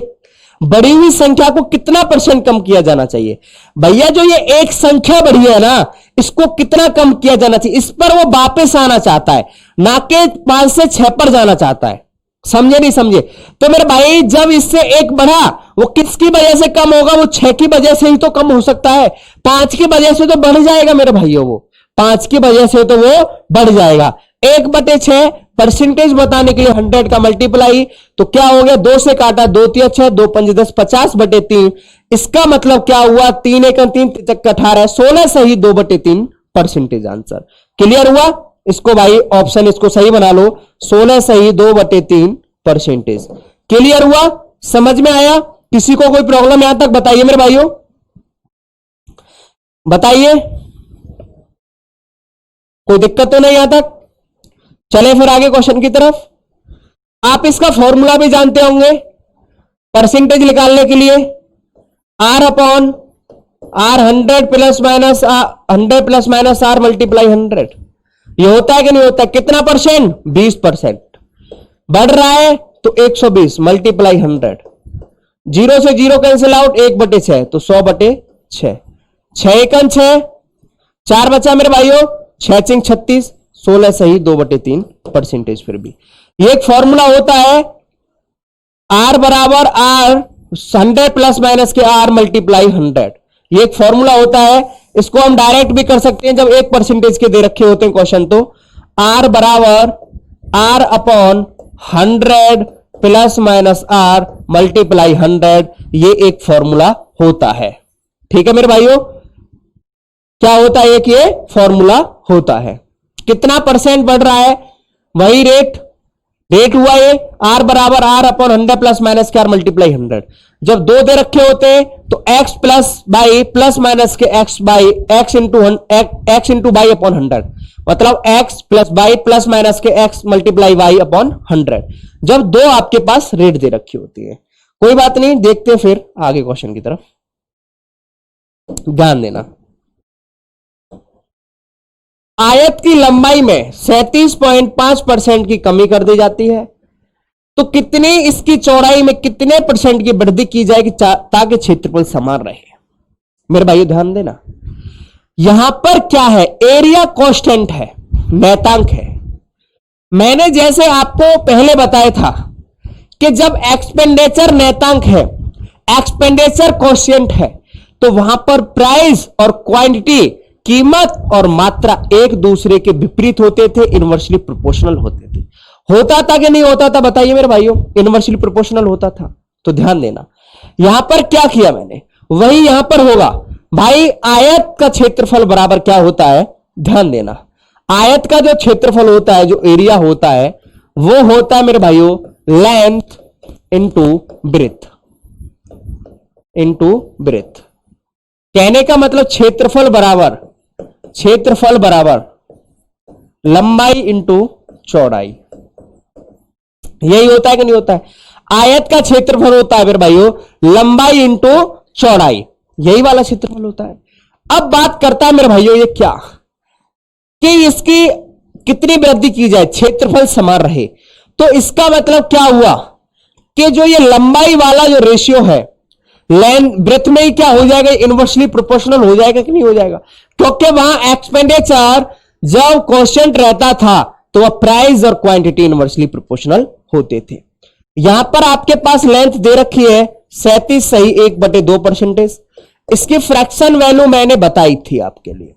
बढ़ी हुई संख्या को कितना % कम किया जाना चाहिए। भैया जो ये एक संख्या बढ़ी है ना, इसको कितना कम किया जाना चाहिए, इस पर वो वापस आना चाहता है, ना कि 5 से 6 पर जाना चाहता है, समझे नहीं समझे। तो मेरे भाई जब इससे 1 बढ़ा, वो किसकी वजह से कम होगा, वो 6 की वजह से ही तो कम हो सकता है, 5 की वजह से तो बढ़ जाएगा मेरे भाइयों, वो 5 की वजह से तो वो बढ़ जाएगा। 1/6 परसेंटेज बताने के लिए 100 का मल्टीप्लाई, तो क्या हो गया, 2 से काटा, 2 तिया 6, 2 पंजे 10, 50/3। इसका मतलब क्या हुआ, 3 एकम 3 तिक 18, 16 सही 2/3% आंसर। क्लियर हुआ, इसको भाई ऑप्शन इसको सही बना लो, 16 सही 2/3%। क्लियर हुआ, समझ में आया, किसी को कोई प्रॉब्लम यहां तक बताइए मेरे भाइयों, बताइए, कोई दिक्कत तो नहीं यहां तक? चले फिर आगे क्वेश्चन की तरफ। आप इसका फॉर्मूला भी जानते होंगे परसेंटेज निकालने के लिए, R upon R 100 plus minus R multiply 100। ये होता है कि नहीं होता? कितना परसेंट? 20%। बढ़ रहा है तो 120 मल्टीप्लाई 100। 0 से 0 कैंसिल आउट, 1/6 तो 100/6। 6 एकम 6, 4 बचा मेरे भाइयों, 6 चिंग 36, 16 सही 2/3 परसेंटेज। फिर भी ये एक फॉर्मूला होता है आर बराबर आर 100 प्लस माइनस के आर मल्टीप्लाई 100। ये एक फॉर्मूला होता है, इसको हम डायरेक्ट भी कर सकते हैं जब 1% के दे रखे होते हैं क्वेश्चन। तो आर बराबर R upon 100 plus minus R multiply 100, ये एक फॉर्मूला होता है। ठीक है मेरे भाइयों, क्या होता है? एक ये फॉर्मूला होता है। कितना परसेंट बढ़ रहा है? वही रेट हुआ ये आर बराबर आर अपॉन 100 प्लस माइनस के आर मल्टीप्लाई 100। जब 2 दे रखे होते हैं तो x plus by plus minus के x इंटू बाई अपॉन 100, मतलब x plus by plus minus के x मल्टीप्लाई y अपॉन 100, जब 2 आपके पास रेट दे रखी होती है। कोई बात नहीं, देखते फिर आगे क्वेश्चन की तरफ, ध्यान देना। आयत की लंबाई में 37.5% की कमी कर दी जाती है, तो कितनी इसकी चौड़ाई में कितने परसेंट की वृद्धि की जाएगी ताकि क्षेत्रफल समान रहे? मेरे भाइयों ध्यान देना, यहां पर क्या है? एरिया कांस्टेंट है, नेतांक है। मैंने जैसे आपको पहले बताया था कि जब एक्सपेंडिचर नेतांक है, एक्सपेंडिचर कांस्टेंट है, तो वहां पर प्राइस और क्वांटिटी, कीमत और मात्रा एक दूसरे के विपरीत होते थे, इनवर्सली प्रोपोर्शनल होते थे। होता था कि नहीं होता था? बताइए मेरे भाइयों, इनवर्सली प्रोपोर्शनल होता था। तो ध्यान देना, यहां पर क्या किया मैंने, वही यहां पर होगा। भाई आयत का क्षेत्रफल बराबर क्या होता है? ध्यान देना, आयत का जो क्षेत्रफल होता है, जो एरिया होता है, वो होता है मेरे भाइयों लेंथ इंटू ब्रेथ कहने का मतलब क्षेत्रफल बराबर लंबाई इंटू चौड़ाई। यही होता है कि नहीं होता है? आयत का क्षेत्रफल होता है मेरे भाइयों लंबाई इंटू चौड़ाई, यही वाला क्षेत्रफल होता है। अब बात करता है मेरे भाइयों ये क्या कि इसकी कितनी वृद्धि की जाए, क्षेत्रफल समान रहे। तो इसका मतलब क्या हुआ कि जो ये लंबाई वाला जो रेशियो है, लेंथ ब्रेथ में ही क्या हो जाएगा? इनवर्सली प्रोपोर्शनल हो जाएगा कि नहीं हो जाएगा? क्योंकि वहां एक्सपेंडिचर जब कांस्टेंट रहता था तो वह प्राइस और क्वांटिटी इनवर्सली प्रोपोर्शनल होते थे। यहां पर आपके पास लेंथ दे रखी है 37 सही 1/2%। इसकी फ्रैक्शन वैल्यू मैंने बताई थी आपके लिए।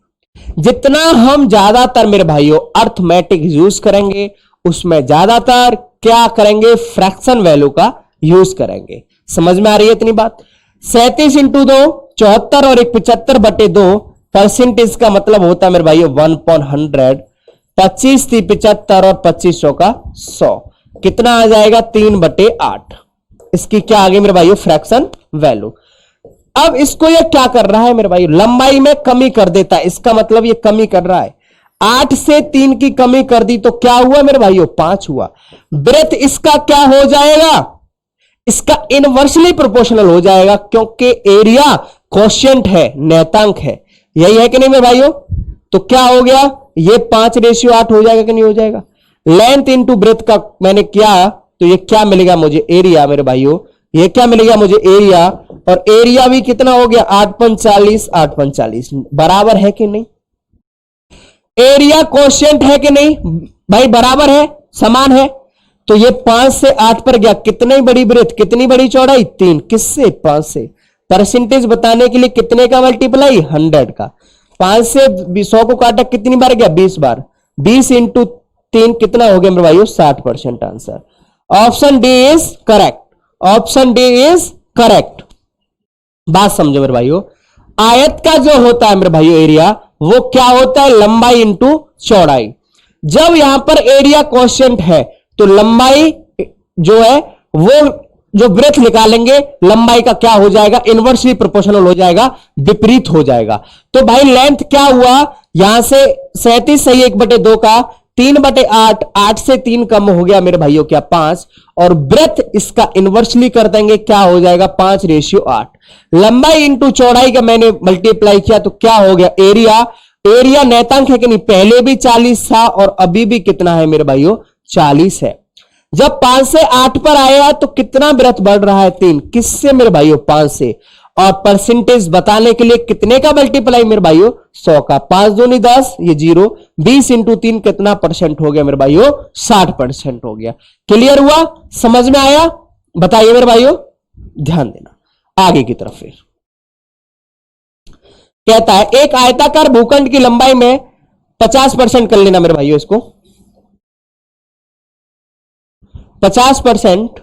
जितना हम ज्यादातर मेरे भाइयों अर्थमेटिक यूज करेंगे, उसमें ज्यादातर क्या करेंगे? फ्रैक्शन वैल्यू का यूज करेंगे। समझ में आ रही है इतनी बात? 37 इंटू 2 74 और 75/2 परसेंटेज का मतलब होता है मेरे भाइयों 1/100। 25 थी 75 और 25 का 100, कितना आ जाएगा? 3/8। इसकी क्या आ गई मेरे भाइयों? Fraction value. अब इसको ये क्या कर रहा है मेरे भाइयों? लंबाई में कमी कर देता है, इसका मतलब ये कमी कर रहा है। 8 से 3 की कमी कर दी तो क्या हुआ मेरे भाइयों? 5 हुआ। ब्रेथ इसका क्या हो जाएगा? इसका इनवर्सली प्रोपोर्शनल हो जाएगा, क्योंकि एरिया क्वोशिएंट है, नेतांक है। यही है कि नहीं मेरे भाइयों? तो क्या हो गया? ये 5:8 हो जाएगा कि नहीं हो जाएगा? लेंथ इंटू ब्रेथ का मैंने किया तो ये क्या मिलेगा मुझे? एरिया मेरे भाइयों, ये क्या मिलेगा मुझे? एरिया। और एरिया भी कितना हो गया? 8/40 8/40 बराबर है कि नहीं? एरिया क्वोशिएंट है कि नहीं भाई? बराबर है, समान है। तो ये 5 से 8 पर गया, कितनी बड़ी ब्रेथ, कितनी बड़ी चौड़ाई? 3। किससे? 5 से। परसेंटेज बताने के लिए कितने का मल्टीप्लाई? 100 का। 5 से 100 को काटा कितनी बार गया? 20 बार। 20 इंटू 3 कितना हो गया मेरे भाइयों? 60% answer. Option D is correct. Option D is correct. बात समझो मेरे भाइयों, आयत का जो होता है मेरे भाइयों एरिया, वो क्या होता है? लंबाई इंटू चौड़ाई। जब यहां पर एरिया क्वोशिएंट है तो लंबाई जो है वो जो ब्रेथ निकालेंगे लंबाई का क्या हो जाएगा, इनवर्सली प्रोपोर्शनल हो जाएगा, विपरीत हो जाएगा। तो भाई लेंथ क्या हुआ, यहां से 37 सही 1/2 का 3/8, 8 से 3 कम हो गया मेरे भाइयों क्या 5, और ब्रेथ इसका इनवर्सली कर देंगे, क्या हो जाएगा 5:8। लंबाई इंटू चौड़ाई का मैंने मल्टीप्लाई किया तो क्या हो गया एरिया। एरिया नेतांक है कि नहीं, पहले भी 40 था और अभी भी कितना है मेरे भाइयों 40 है। जब 5 से 8 पर आया तो कितना ब्रेथ बढ़ रहा है 3, किससे मेरे भाइयों 5 से, और परसेंटेज बताने के लिए कितने का मल्टीप्लाई मेरे भाइयों 100 का, 5 दूनी 10 ये 0, 20 इंटू 3 कितना परसेंट हो गया मेरे भाइयों 60% हो गया। क्लियर हुआ, समझ में आया, बताइए मेरे भाइयों, ध्यान देना आगे की तरफ। फिर कहता है एक आयताकार भूखंड की लंबाई में 50% कर लेना मेरे भाइयों, इसको 50%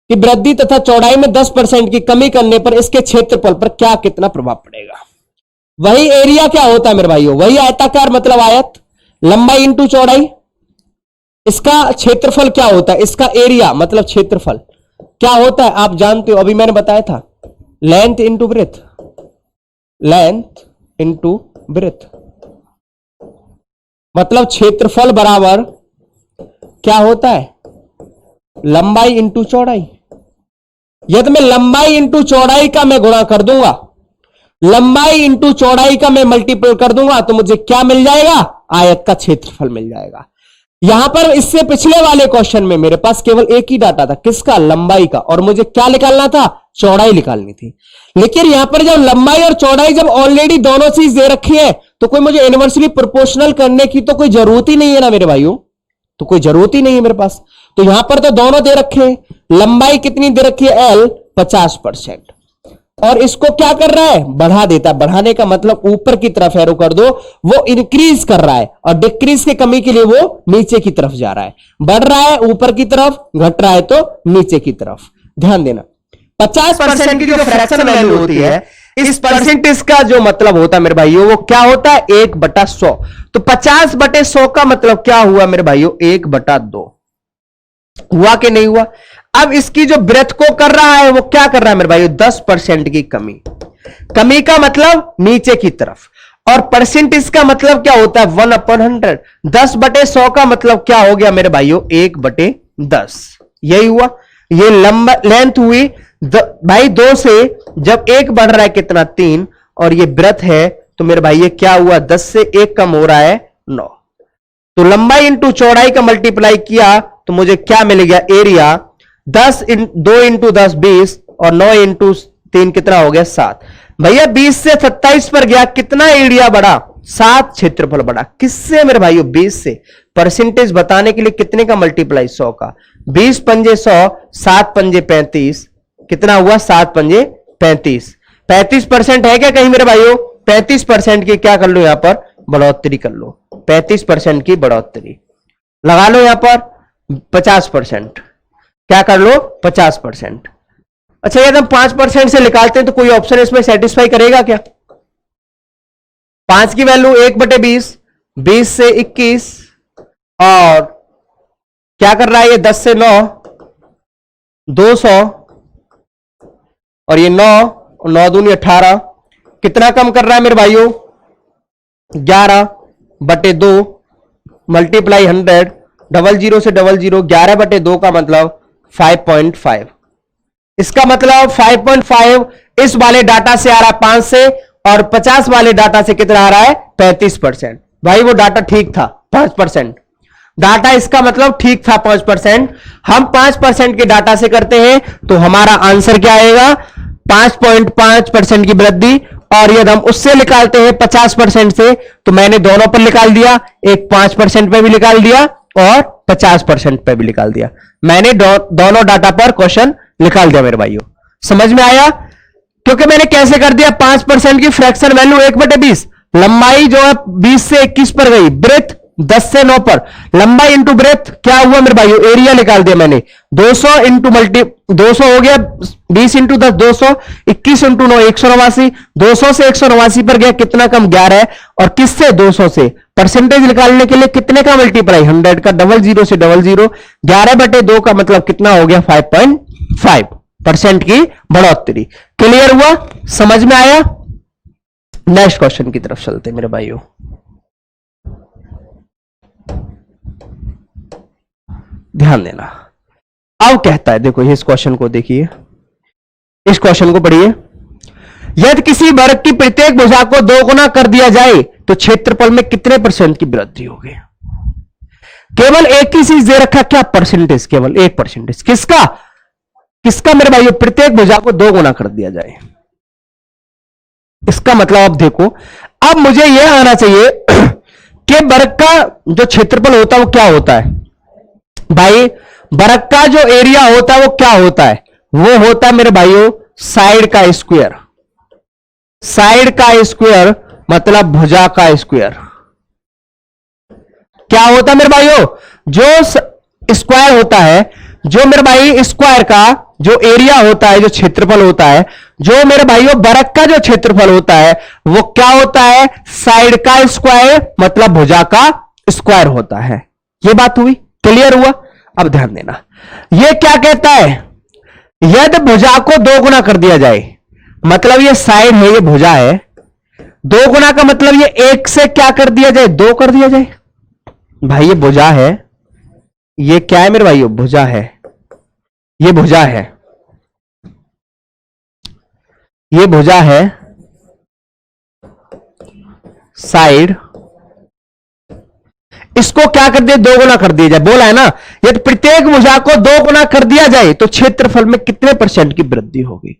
की वृद्धि तथा चौड़ाई में 10% की कमी करने पर इसके क्षेत्रफल पर क्या कितना प्रभाव पड़ेगा। वही एरिया क्या होता है मेरे भाइयों, वही आयताकार मतलब आयत, लंबाई इंटू चौड़ाई, इसका क्षेत्रफल क्या होता है, इसका एरिया मतलब क्षेत्रफल क्या होता है आप जानते हो, अभी मैंने बताया था, length into breadth, length into breadth मतलब क्षेत्रफल बराबर क्या होता है, लंबाई इंटू चौड़ाई। यदि मैं लंबाई इंटू चौड़ाई का मैं गुणा कर दूंगा, लंबाई इंटू चौड़ाई का मैं मल्टीपल कर दूंगा तो मुझे क्या मिल जाएगा, आयत का क्षेत्रफल मिल जाएगा। यहां पर इससे पिछले वाले क्वेश्चन में मेरे पास केवल एक ही डाटा था, किसका, लंबाई का, और मुझे क्या निकालना था, चौड़ाई निकालनी थी। लेकिन यहां पर जब लंबाई और चौड़ाई जब ऑलरेडी दोनों चीज दे रखी है तो कोई मुझे इनवर्सली प्रोपोर्शनल करने की तो कोई जरूरत ही नहीं है ना मेरे भाइयों, तो कोई जरूरत ही नहीं है मेरे पास। तो यहां पर तो दोनों दे रखे हैं, लंबाई कितनी दे रखी है L 50%, और इसको क्या कर रहा है, बढ़ा देता है। बढ़ाने का मतलब ऊपर की तरफ एरो कर दो, वो इंक्रीज कर रहा है, और डिक्रीज के कमी के लिए वो नीचे की तरफ जा रहा है। बढ़ रहा है ऊपर की तरफ, घट रहा है तो नीचे की तरफ। ध्यान देना 50% की जो फ्रैक्शन वैल्यू होती है, इस परसेंटेज का जो मतलब होता है मेरे भाइयों वो क्या होता है 1/100। तो 50/100 का मतलब क्या हुआ मेरे भाइयों 1/2 हुआ कि नहीं हुआ। अब इसकी जो ब्रेथ को कर रहा है वो क्या कर रहा है मेरे भाइयों 10% की कमी, कमी का मतलब नीचे की तरफ, और परसेंटेज का मतलब क्या होता है 1/100। 10/100 का मतलब क्या हो गया मेरे भाइयों 1/10, यही हुआ। ये लंबा लेंथ हुई भाई 2 से, जब 1 बढ़ रहा है कितना 3, और ये ब्रेथ है तो मेरे भाई ये क्या हुआ 10 से 1 कम हो रहा है 9। तो लंबाई इंटू चौड़ाई का मल्टीप्लाई किया तो मुझे क्या मिल गया एरिया, 2 इंटू 10 20, और 9 इंटू 3 कितना हो गया 7। भैया 20 से 27 पर गया, कितना एरिया बढ़ा 7, क्षेत्रफल बढ़ा किससे मेरे भाइयों 20 से। परसेंटेज बताने के लिए कितने का मल्टीप्लाई 100 का, 20 पंजे 100, 7 पंजे 35, कितना हुआ 7 पंजे 35। 35% है क्या कहीं मेरे भाइयों, 35% की क्या कर लो यहां पर बढ़ोतरी कर लो, 35% की बढ़ोतरी लगा लो यहां पर 50%, क्या कर लो 50%। अच्छा यदि हम 5% से निकालते हैं तो कोई ऑप्शन इसमें सेटिस्फाई करेगा क्या। 5 की वैल्यू 1/20, 20 से 21, और क्या कर रहा है ये 10 से 9 200, और ये 9 और 9 दूनी 18, कितना कम कर रहा है मेरे भाइयों 11/2 मल्टीप्लाई 100, 00 से 00, 11/2 का मतलब 5.5। इसका मतलब 5.5 इस वाले डाटा से आ रहा है 5 से, और 50 वाले डाटा से कितना आ रहा है 35%। भाई वो डाटा ठीक था 5%, डाटा इसका मतलब ठीक था 5%। हम 5% के डाटा से करते हैं तो हमारा आंसर क्या आएगा 5.5% की वृद्धि, और यदि हम उससे निकालते हैं 50% से तो मैंने दोनों पर निकाल दिया, एक 5% पे भी निकाल दिया और 50% पे भी निकाल दिया। मैंने दोनों डाटा पर क्वेश्चन निकाल दिया मेरे भाइयों, समझ में आया। क्योंकि मैंने कैसे कर दिया 5% की फ्रैक्शन वैल्यू 1/20, लंबाई जो है 20 से 21 पर गई, ब्रेथ 10 से 9 पर। लंबाई इंटू ब्रेथ क्या हुआ मेरे भाइयों, एरिया निकाल दिया मैंने। 200 इंटू 200 हो गया, 20 इंटू 10 200, 21 इंटू 9 189। 200 से 189 पर गया, कितना कम 11 है। और किससे 200 से। परसेंटेज निकालने के लिए कितने का मल्टीप्लाई, 100 का, 00 से 00। 11/2 का मतलब कितना हो गया, 5.5% की बढ़ोतरी। क्लियर हुआ, समझ में आया। नेक्स्ट क्वेश्चन की तरफ चलते मेरे भाइयों। ध्यान देना, अब कहता है, देखो इस क्वेश्चन को देखिए, इस क्वेश्चन को पढ़िए। यदि किसी वर्ग की प्रत्येक भुजा को 2 गुना कर दिया जाए तो क्षेत्रफल में कितने % की वृद्धि होगी। केवल एक ही चीज दे रखा, क्या, परसेंटेज, केवल 1%। किसका, किसका मेरे भाइयों, प्रत्येक भुजा को 2 गुना कर दिया जाए। इसका मतलब अब देखो, अब मुझे यह आना चाहिए कि वर्ग का जो क्षेत्रफल होता है वो क्या होता है भाई। वर्ग का जो एरिया होता है वो क्या होता है, वो होता है मेरे भाइयों साइड का स्क्वायर। साइड का स्क्वायर मतलब भुजा का स्क्वायर। क्या होता है मेरे भाइयों, जो स्क्वायर होता है, जो मेरे भाई स्क्वायर का जो एरिया होता है, जो क्षेत्रफल होता है, जो मेरे भाइयों वर्ग का जो क्षेत्रफल होता है वो क्या होता है, साइड का स्क्वायर मतलब भुजा का स्क्वायर होता है। ये बात हुई, क्लियर हुआ। अब ध्यान देना, ये क्या कहता है, यदि भुजा को 2 गुना कर दिया जाए, मतलब ये साइड है, ये भुजा है, 2 गुना का मतलब ये 1 से क्या कर दिया जाए, 2 कर दिया जाए। भाई ये भुजा है, ये क्या है मेरे भाइयों, भुजा है, ये भुजा है, ये भुजा है, साइड, इसको क्या कर दिया, 2 गुना कर दिया जाए। बोला है ना, यदि प्रत्येक भुजा को 2 गुना कर दिया जाए तो क्षेत्रफल में कितने % की वृद्धि होगी।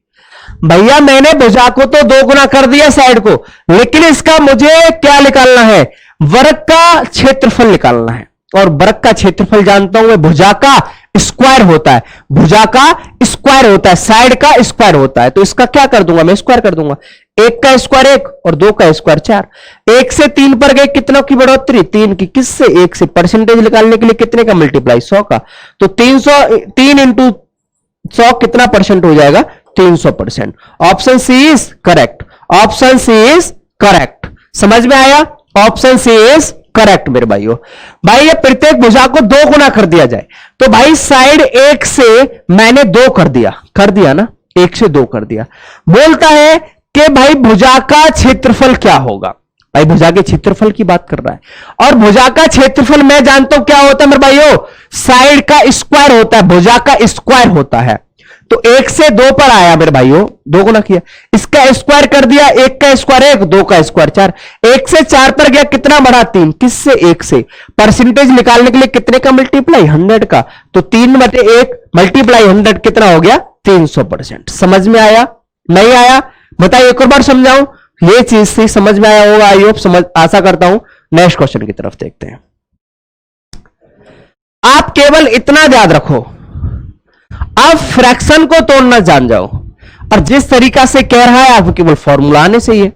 भैया मैंने भुजा को तो 2 गुना कर दिया साइड को, लेकिन इसका मुझे क्या निकालना है, वर्ग का क्षेत्रफल निकालना है। और वर्ग का क्षेत्रफल जानता हूं मैं, भुजा का स्क्वायर होता है, भुजा का स्क्वायर होता है, साइड का स्क्वायर होता है। तो इसका क्या कर दूंगा मैं, स्क्वायर कर दूंगा। 1 का स्क्वायर 1 और 2 का स्क्वायर 4। 1 से 3 पर गए, कितना की बढ़ोतरी, 3 की। किससे, 1 से। परसेंटेज निकालने के लिए कितने का मल्टीप्लाई, 100 का। तो 3 इंटू 100 कितना % हो जाएगा, 300%। Option C is correct, option C is correct. समझ में आया, ऑप्शन सी इज करेक्ट मेरे भाइयों। भाई ये प्रत्येक भुजा को 2 गुना कर दिया जाए तो भाई साइड 1 से मैंने 2 कर दिया ना, 1 से 2 कर दिया। बोलता है कि भाई भुजा का क्षेत्रफल क्या होगा। भाई भुजा के क्षेत्रफल की बात कर रहा है, और भुजा का क्षेत्रफल मैं जानता हूं क्या होता है मेरे भाइयों, साइड का स्क्वायर होता है, भुजा का स्क्वायर होता है। तो 1 से 2 पर आया मेरे भाइयों, 2 गुना किया, इसका स्क्वायर कर दिया, 1 का स्क्वायर 1, 2 का स्क्वायर 4। 1 से 4 पर गया, कितना बढ़ा, 3। किससे, 1 से। परसेंटेज निकालने के लिए कितने का मल्टीप्लाई, 100 का। तो 3/1 मल्टीप्लाई 100 कितना हो गया, 300%। समझ में आया, नहीं आया बताइए, एक और बार समझाऊं। ये चीज से समझ में आया होगा, आई होप, समझ, आशा करता हूं। नेक्स्ट क्वेश्चन की तरफ देखते हैं। आप केवल इतना याद रखो, आप फ्रैक्शन को तोड़ना जान जाओ, और जिस तरीका से कह रहा है आपको केवल फॉर्मूला आने से ही है।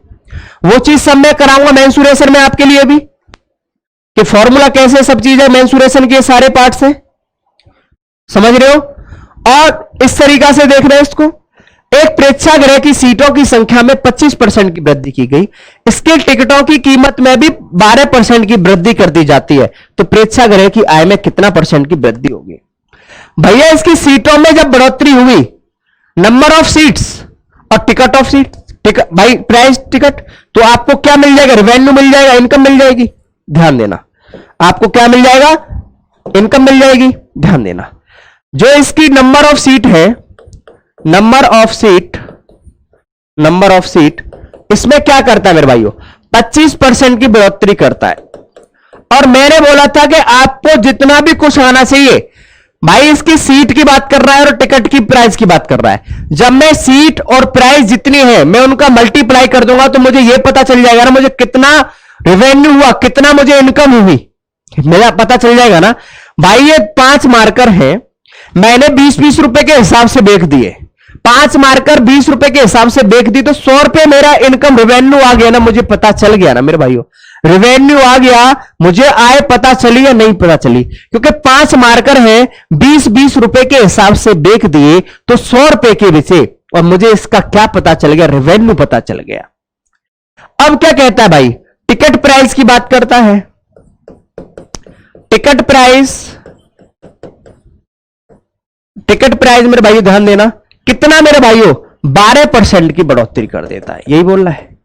वो चीज सब मैं कराऊंगा मेंसुरेशन में आपके लिए भी, कि फॉर्मूला कैसे सब चीज है मेंसुरेशन के सारे पार्ट से, समझ रहे हो। और इस तरीका से देख रहे हैं इसको, एक प्रेक्षागृह की सीटों की संख्या में 25% की वृद्धि की गई, इसके टिकटों की कीमत में भी 12% की वृद्धि कर दी जाती है, तो प्रेक्षागृह की आय में कितना % की वृद्धि होगी। भैया इसकी सीटों में जब बढ़ोतरी हुई, नंबर ऑफ सीट्स और टिकट ऑफ सीट, भाई प्राइस टिकट, तो आपको क्या मिल जाएगा, रेवेन्यू मिल जाएगा, इनकम मिल जाएगी। ध्यान देना, आपको क्या मिल जाएगा, इनकम मिल जाएगी। ध्यान देना, जो इसकी नंबर ऑफ सीट है, नंबर ऑफ सीट इसमें क्या करता है मेरे भाइयों, 25% की बढ़ोतरी करता है। और मैंने बोला था कि आपको जितना भी कुछ आना चाहिए, भाई इसकी सीट की बात कर रहा है और टिकट की प्राइस की बात कर रहा है। जब मैं सीट और प्राइस जितनी है मैं उनका मल्टीप्लाई कर दूंगा तो मुझे यह पता चल जाएगा ना, मुझे कितना रेवेन्यू हुआ, कितना मुझे इनकम हुई, मेरा पता चल जाएगा ना। भाई ये 5 मार्कर है, मैंने 20-20 रुपए के हिसाब से बेच दिए, 5 मार्कर 20 रुपए के हिसाब से बेच दी, तो 100 रुपए मेरा इनकम रेवेन्यू आ गया ना, मुझे पता चल गया ना मेरे भाइयों। रेवेन्यू आ गया, मुझे आय पता चली या नहीं पता चली, क्योंकि 5 मार्कर है, 20-20 रुपए के हिसाब से बेच दिए तो 100 रुपए के बेचे और मुझे इसका क्या पता चल गया, रेवेन्यू पता चल गया। अब क्या कहता है भाई, टिकट प्राइस की बात करता है। टिकट प्राइस मेरे भाइयों ध्यान देना, कितना मेरे भाइयों 12% की बढ़ोतरी कर देता है, यही बोल रहा है।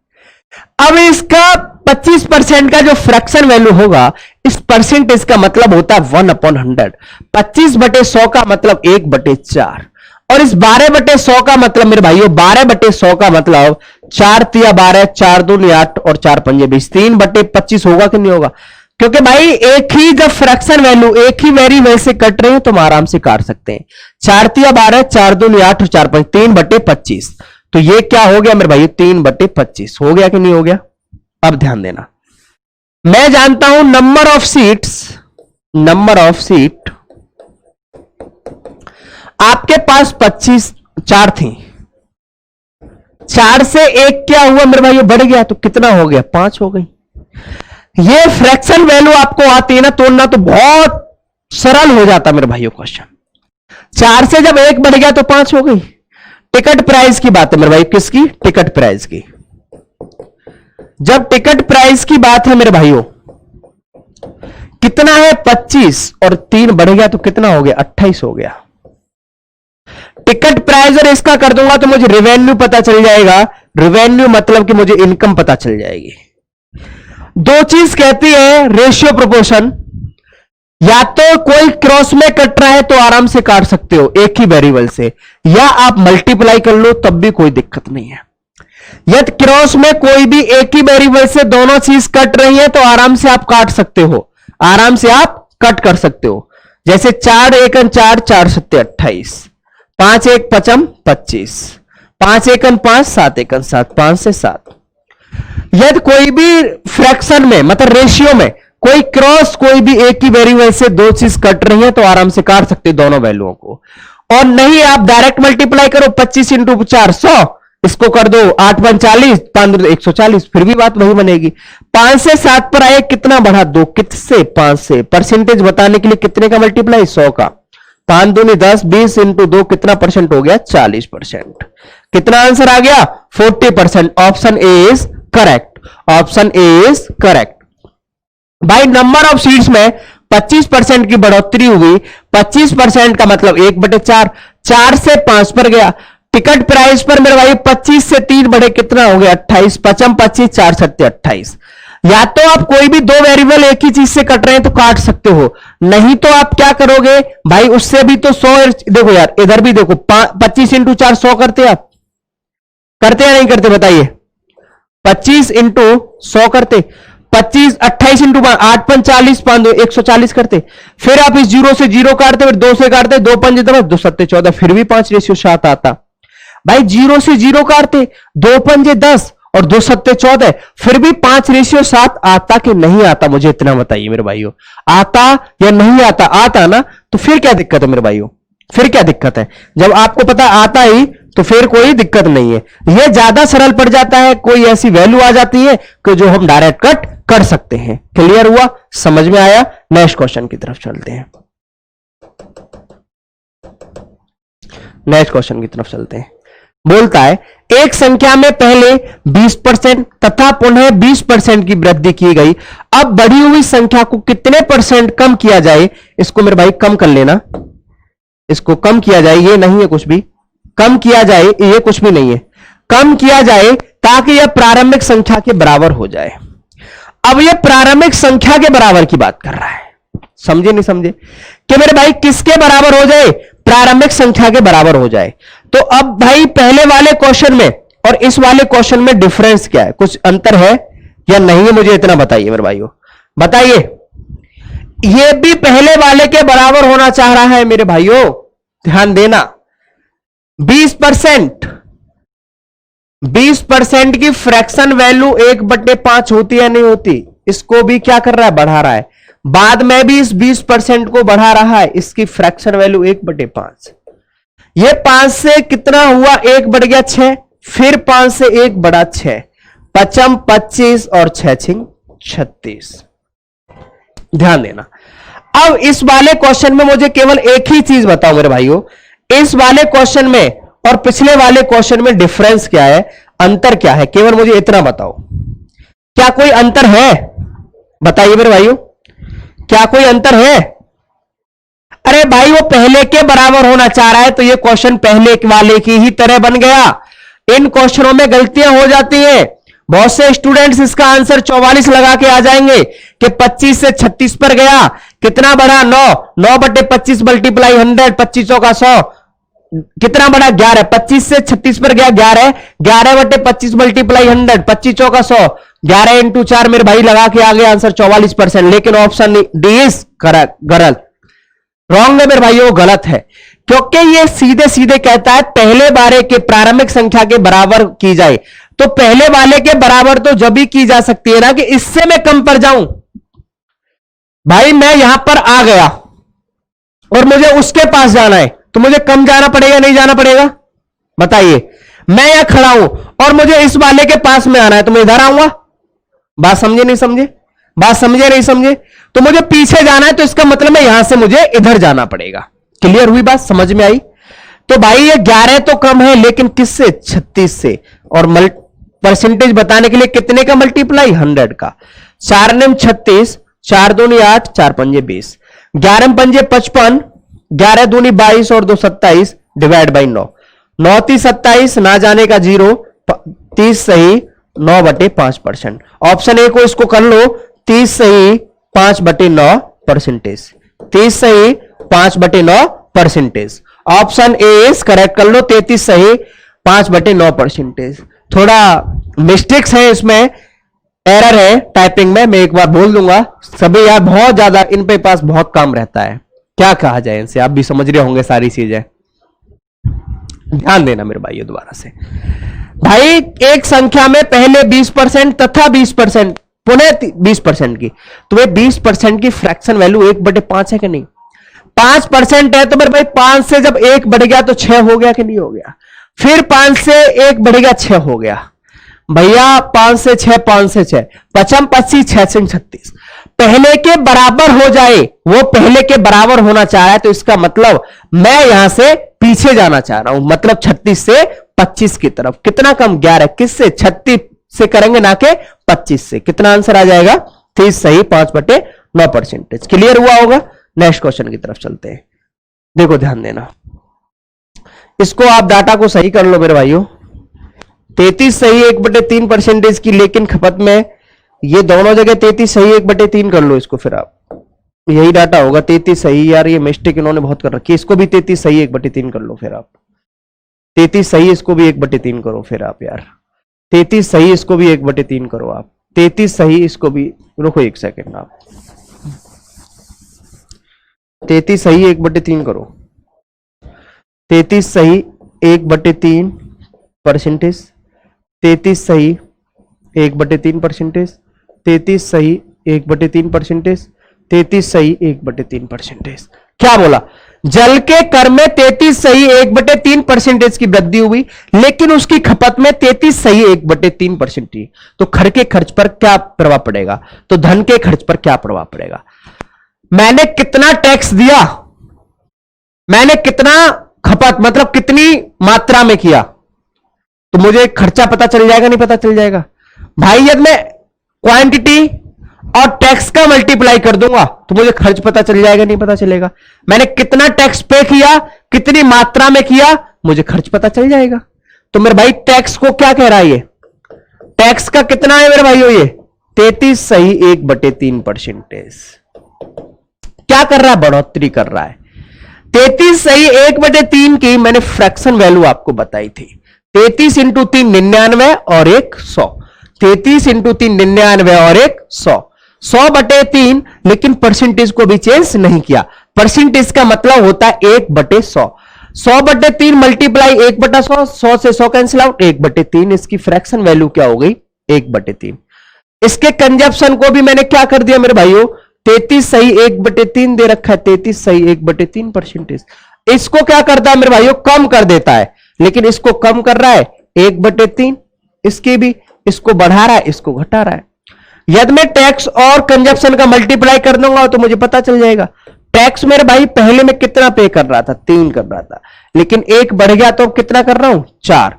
अब इसका 25% का जो फ्रैक्शन वैल्यू होगा, इस परसेंटेज का मतलब होता है 1/100। 25/100 का मतलब 1/4 और इस 12/100 का मतलब मेरे भाइयों 12/100 का मतलब 4 तिया 12, 4 दूनी 8 और 4 पंजे 20, 3/25 होगा कि नहीं होगा? क्योंकि भाई एक ही जब फ्रैक्शन वैल्यू एक ही वेरिएबल से कट रहे हैं तो हम आराम से काट सकते हैं। 4 तिया 12, 4 दूनी 8 और 4 पंजे 3/25, तो ये क्या हो गया मेरे भाई 3/25 हो गया कि नहीं हो गया? अब ध्यान देना, मैं जानता हूं नंबर ऑफ सीट आपके पास 4 थी, 4 से एक क्या हुआ मेरे भाई बढ़ गया, तो कितना हो गया 5 हो गई। ये फ्रैक्शन वैल्यू आपको आती है ना तोड़ना, तो बहुत सरल हो जाता मेरे भाइयों क्वेश्चन। 4 से जब 1 बढ़ गया तो 5 हो गई। टिकट प्राइस की बात है मेरे भाई, किसकी? टिकट प्राइस की। जब टिकट प्राइस की बात है मेरे भाइयों, कितना है 25 और 3 बढ़ गया तो कितना हो गया 28 हो गया। टिकट प्राइस और इसका कर दूंगा तो मुझे रेवेन्यू पता चल जाएगा, रेवेन्यू मतलब कि मुझे इनकम पता चल जाएगी। दो चीज कहती है रेशियो प्रोपोर्शन, या तो कोई क्रॉस में कट रहा है तो आराम से काट सकते हो एक ही वेरिएबल से, या आप मल्टीप्लाई कर लो तब भी कोई दिक्कत नहीं है। यदि क्रॉस में कोई भी एक ही वेरिएबल से दोनों चीज कट रही है तो आराम से आप काट सकते हो, आराम से आप कट कर सकते हो। जैसे 4 एकन 4, 4 सत्ते 28, 5 एक 55 25, 5 एकन 5, 7 एकन 7, 5 से 7। यदि कोई भी फ्रैक्शन में मतलब रेशियो में कोई क्रॉस कोई भी एक ही वेरिएबल से दो चीज कट रही है तो आराम से काट सकते हैं दोनों वैल्यूओं को। और नहीं आप डायरेक्ट मल्टीप्लाई करो 25 इंटू 4 100, इसको कर दो 8 × 40, 5 × 140, फिर भी बात वही बनेगी। 5 से 7 पर आए कितना बढ़ा 2, किससे 5 से। परसेंटेज बताने के लिए कितने का मल्टीप्लाई 100 का, 5 दूनी 10, 20 इंटू 2 कितना परसेंट हो गया 40%। कितना आंसर आ गया 40%। Option A is correct, option A is correct. भाई नंबर ऑफ सीट्स में 25% की बढ़ोतरी हुई, 25% का मतलब 1/4, 4 से 5 पर गया। टिकट प्राइस पर मेरे भाई 25 से 3 बढ़े कितना हो गया 28, 55 25, 4 सत्ते 28। या तो आप कोई भी दो वेरिएबल एक ही चीज से कट रहे हैं तो काट सकते हो, नहीं तो आप क्या करोगे भाई उससे भी तो 100, देखो यार इधर भी देखो 25 इंटू 4 100 करते आप, करते या नहीं करते बताइए? 25 इंटू 100 करते, 25 28 इंटू 8 × 40, 5 2 140 करते। फिर आप इस 0 से 0 काटते, फिर 2 से काटते, 2 × 5 = 2 7 14, फिर भी 5:7 आता। भाई 0 से 0 काटते, 2 × 5 = 10 और 2 7 14, फिर भी 5:7 आता कि नहीं आता? मुझे इतना बताइए मेरे भाइयों, आता या नहीं आता? आता ना, तो फिर क्या दिक्कत है मेरे भाइयों? फिर क्या दिक्कत है? जब आपको पता आता ही तो फिर कोई दिक्कत नहीं है। यह ज्यादा सरल पड़ जाता है, कोई ऐसी वैल्यू आ जाती है कि जो हम डायरेक्ट कट कर सकते हैं। क्लियर हुआ, समझ में आया? नेक्स्ट क्वेश्चन की तरफ चलते हैं, नेक्स्ट क्वेश्चन की तरफ चलते हैं। बोलता है एक संख्या में पहले 20% तथा पुनः 20% की वृद्धि की गई, अब बढ़ी हुई संख्या को कितने % कम किया जाए? इसको मेरे भाई कम कर लेना, इसको कम किया जाए, ये नहीं है कुछ भी, कम किया जाए ये कुछ भी नहीं है, कम किया जाए ताकि यह प्रारंभिक संख्या के बराबर हो जाए। अब यह प्रारंभिक संख्या के बराबर की बात कर रहा है, समझे नहीं समझे? कि मेरे भाई किसके बराबर हो जाए? प्रारंभिक संख्या के बराबर हो जाए। तो अब भाई पहले वाले क्वेश्चन में और इस वाले क्वेश्चन में डिफरेंस क्या है? कुछ अंतर है या नहीं है? मुझे इतना बताइए मेरे भाइयों, बताइए। ये भी पहले वाले के बराबर होना चाह रहा है मेरे भाइयों, ध्यान देना। 20% की फ्रैक्शन वैल्यू 1/5 होती है नहीं होती? इसको भी क्या कर रहा है? बढ़ा रहा है। बाद में भी इस 20% को बढ़ा रहा है, इसकी फ्रैक्शन वैल्यू 1/5। ये 5 से कितना हुआ 1 बढ़ गया 6, फिर 5 से 1 बढ़ा 6, 55 25 और 6 छिंग 36। ध्यान देना। अब इस वाले क्वेश्चन में मुझे केवल एक ही चीज बताओ मेरे भाइयों, इस वाले क्वेश्चन में और पिछले वाले क्वेश्चन में डिफरेंस क्या है, अंतर क्या है, केवल मुझे इतना बताओ। क्या कोई अंतर है? बताइए मेरे भाइयों, क्या कोई अंतर है? अरे भाई वो पहले के बराबर होना चाह रहा है तो ये क्वेश्चन पहले वाले की ही तरह बन गया। इन क्वेश्चनों में गलतियां हो जाती हैं। बहुत से स्टूडेंट्स इसका आंसर 44 लगा के आ जाएंगे कि 25 से 36 पर गया, कितना बढ़ा 9 बटे 25 मल्टीप्लाई 100, 25 का 100, कितना बड़ा 11, 25 से 36 पर गया 11 बटे 25 मल्टीप्लाई 100, 25 का 100, 11 इंटू 4 मेरे भाई लगा के आ गया आंसर 44%। लेकिन ऑप्शन डी इज गलत, रॉन्ग है मेरे भाइयों, गलत है, क्योंकि ये सीधे सीधे कहता है पहले बारे के प्रारंभिक संख्या के बराबर की जाए। तो पहले वाले के बराबर तो जब भी की जा सकती है ना कि इससे मैं कम पर जाऊं। भाई मैं यहां पर आ गया और मुझे उसके पास जाना है तो मुझे कम जाना पड़ेगा नहीं जाना पड़ेगा? बताइए। मैं यहां खड़ा हूं और मुझे इस वाले के पास में आना है तो मैं इधर आऊंगा। बात समझे नहीं समझे? बात समझे नहीं समझे? तो मुझे पीछे जाना है तो इसका मतलब मैं यहां से मुझे इधर जाना पड़ेगा। क्लियर हुई बात? समझ में आई? तो भाई ये 11 तो कम है लेकिन किससे? 36 से। और परसेंटेज बताने के लिए कितने का मल्टीप्लाई? 100 का। 4 नेम 36, 4 दूनी 8, 4 पंजे 20, 11 पंजे 55, 11 दूनी 22 और 2 27, डिवाइड बाई 9, 9 30 27, ना जाने का 0, 30 सही 9 बटे 5%। ऑप्शन ए को इसको कर लो, 30 सही 5 बटे 9 परसेंटेज, 30 सही 5 बटे 9 percentage. Option A is correct कर लो, 33 सही 5 बटे 9 परसेंटेज। थोड़ा मिस्टेक्स है इसमें, एरर है टाइपिंग में, मैं एक बार बोल दूंगा। सभी यार बहुत ज्यादा इन पे पास बहुत काम रहता है, क्या कहा जाए इनसे, आप भी समझ रहे होंगे सारी चीजें। ध्यान देना मेरे भाइयों दोबारा से। भाई एक संख्या में पहले 20% तथा 20% पुनः 20% की, तो वे 20% की फ्रैक्शन वैल्यू 1/5 है कि नहीं? 5% है तो मेरे भाई 5 से जब 1 बढ़ गया तो 6 हो गया कि नहीं हो गया? फिर 5 से 1 बढ़ गया 6 हो गया। भैया 5 से 6, 5 से 6, 55 25, 6 से 36, पहले के बराबर हो जाए, वो पहले के बराबर होना चाह रहा है तो इसका मतलब मैं यहां से पीछे जाना चाह रहा हूं, मतलब 36 से 25 की तरफ। कितना कम? 11। किससे? 36 से करेंगे ना के 25 से। कितना आंसर आ जाएगा? 30 सही 5 बटे 9 परसेंटेज। क्लियर हुआ होगा? नेक्स्ट क्वेश्चन की तरफ चलते हैं। देखो ध्यान देना, इसको आप डाटा को सही कर लो मेरे भाइयों। 33 सही 1/3 परसेंटेज की, लेकिन खपत में ये दोनों जगह 33 सही 1/3 कर लो इसको, फिर आप यही डाटा होगा 33 सही। यार ये मिस्टेक इन्होंने बहुत कर रखी है, इसको भी 33 सही 1/3 कर लो, फिर आप 33 सही इसको भी 1/3 करो, फिर आप यार 33 सही इसको भी 1/3 करो, आप 33 सही इसको भी, रुको एक सेकेंड, आप 33 सही 1/3 करो, 33 सही 1/3 परसेंटेज, 33 सही 1/3 परसेंटेज, 33 सही 1/3 परसेंटेज, 33 सही 1/3 परसेंटेज। क्या बोला? जल के कर में 33 सही 1/3 परसेंटेज की वृद्धि हुई, लेकिन उसकी खपत में 33 सही 1/3 परसेंटेज। तो खर के खर्च पर क्या प्रभाव पड़ेगा? तो धन के खर्च पर क्या प्रभाव पड़ेगा? मैंने कितना टैक्स दिया, मैंने कितना खपत मतलब कितनी मात्रा में किया, तो मुझे खर्चा पता चल जाएगा नहीं पता चल जाएगा? भाई यदि मैं क्वांटिटी और टैक्स का मल्टीप्लाई कर दूंगा तो मुझे खर्च पता चल जाएगा नहीं पता चलेगा? मैंने कितना टैक्स पे किया, कितनी मात्रा में किया, मुझे खर्च पता चल जाएगा। तो मेरे भाई टैक्स को क्या कह रहा है? ये टैक्स का कितना है मेरे भाइयों? ये 33 सही 1/3 परसेंटेज। क्या कर रहा है? बढ़ोतरी कर रहा है। 33 सही 1/3 की मैंने फ्रैक्शन वैल्यू आपको बताई थी, 33 इंटू 3 99 और 1 100, 33 इंटू 3 99 और 1 100, 100/3, लेकिन परसेंटेज को भी चेंज नहीं किया। परसेंटेज का मतलब होता है 1/100, 100/3 मल्टीप्लाई 1/100, 100 से 100 कैंसिल आउट, 1/3। इसकी फ्रैक्शन वैल्यू क्या हो गई? 1/3। इसके कंजप्शन को भी मैंने क्या कर दिया मेरे भाइयों? 33 सही 1/3 दे रखा है, 33 सही 1/3 परसेंटेज। इसको क्या करता है मेरे भाइयों? कम कर देता है, लेकिन इसको कम कर रहा है 1/3, इसकी भी, इसको बढ़ा रहा है, इसको घटा रहा है। यदि मैं टैक्स और कंजप्शन का मल्टीप्लाई कर दूंगा तो मुझे पता चल जाएगा। टैक्स मेरे भाई पहले मैं कितना पे कर रहा था, 3 कर रहा था, लेकिन 1 बढ़ गया तो कितना कर रहा हूं, 4।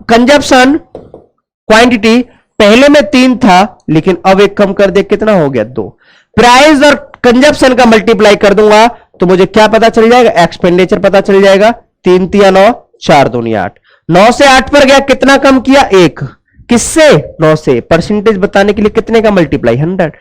कंजप्शन क्वांटिटी पहले में 3 था लेकिन अब 1 कम कर दे, कितना हो गया, 2। प्राइस और कंजप्शन का मल्टीप्लाई कर दूंगा तो मुझे क्या पता चल जाएगा, एक्सपेंडिचर पता चल जाएगा। 3 तिया 9, 4 दूनी 8, 9 से 8 पर गया, कितना कम किया, 1। किससे, 9 से। परसेंटेज बताने के लिए कितने का मल्टीप्लाई, 100।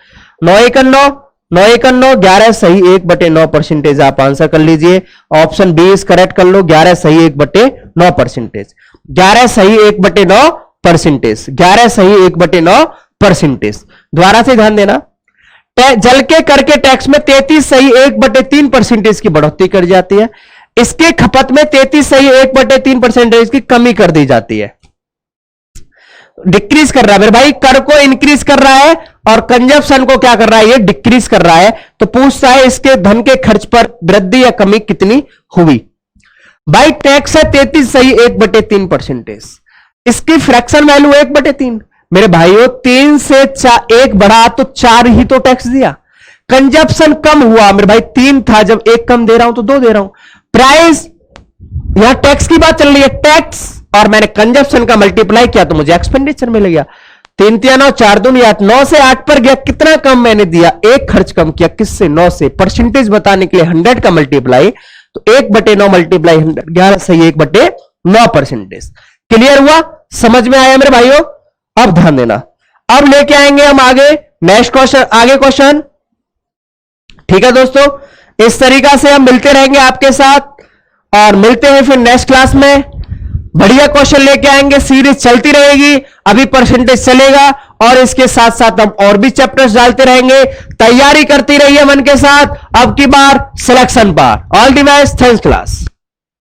9 1 9, 9 1 9, 11 सही 1/9 परसेंटेज। आप आंसर कर लीजिए, ऑप्शन बी इज करेक्ट कर लो। 11 सही 1/9 परसेंटेज, 11 सही 1/9 परसेंटेज, 11 सही 1/9 परसेंटेज। दोबारा से ध्यान देना, जल के करके टैक्स में 33 सही 1/3 परसेंटेज की बढ़ोतरी कर जाती है, इसके खपत में 33 सही 1/3 परसेंटेज की कमी कर दी जाती है। डिक्रीज कर रहा है मेरे भाई, कर को इंक्रीज कर रहा है और कंजप्शन को क्या कर रहा है, ये डिक्रीज कर रहा है। तो पूछता है इसके धन के खर्च पर वृद्धि या कमी कितनी हुई। भाई टैक्स है 33 सही 1/3 परसेंटेज, इसकी फ्रैक्शन वैल्यू 1/3। मेरे भाइयों 3 से 1 बढ़ा तो 4 ही तो टैक्स दिया। कंजप्शन कम हुआ मेरे भाई, 3 था, जब 1 कम दे रहा हूं तो 2 दे रहा हूं। प्राइस, यहां टैक्स की बात चल रही है, टैक्स, और मैंने कंजप्शन का मल्टीप्लाई किया तो मुझे एक्सपेंडिचर मिल गया। 3 तिया 9, 4 दूनी 8, 9 से 8 पर गया, कितना कम मैंने दिया, 1 खर्च कम किया, किससे, 9 से। परसेंटेज बताने के लिए 100 का मल्टीप्लाई, तो 1/9 मल्टीप्लाई 100, 11 सही 1/9 परसेंटेज। क्लियर हुआ, समझ में आया मेरे भाइयों। अब ध्यान देना, अब लेके आएंगे हम आगे नेक्स्ट क्वेश्चन, आगे क्वेश्चन। ठीक है दोस्तों, इस तरीका से हम मिलते रहेंगे आपके साथ और मिलते हैं फिर नेक्स्ट क्लास में। बढ़िया क्वेश्चन लेके आएंगे, सीरीज चलती रहेगी, अभी परसेंटेज चलेगा और इसके साथ साथ हम और भी चैप्टर्स डालते रहेंगे। तैयारी करती रहिए मन के साथ, अब की बार सिलेक्शन पार। All the best, thanks class.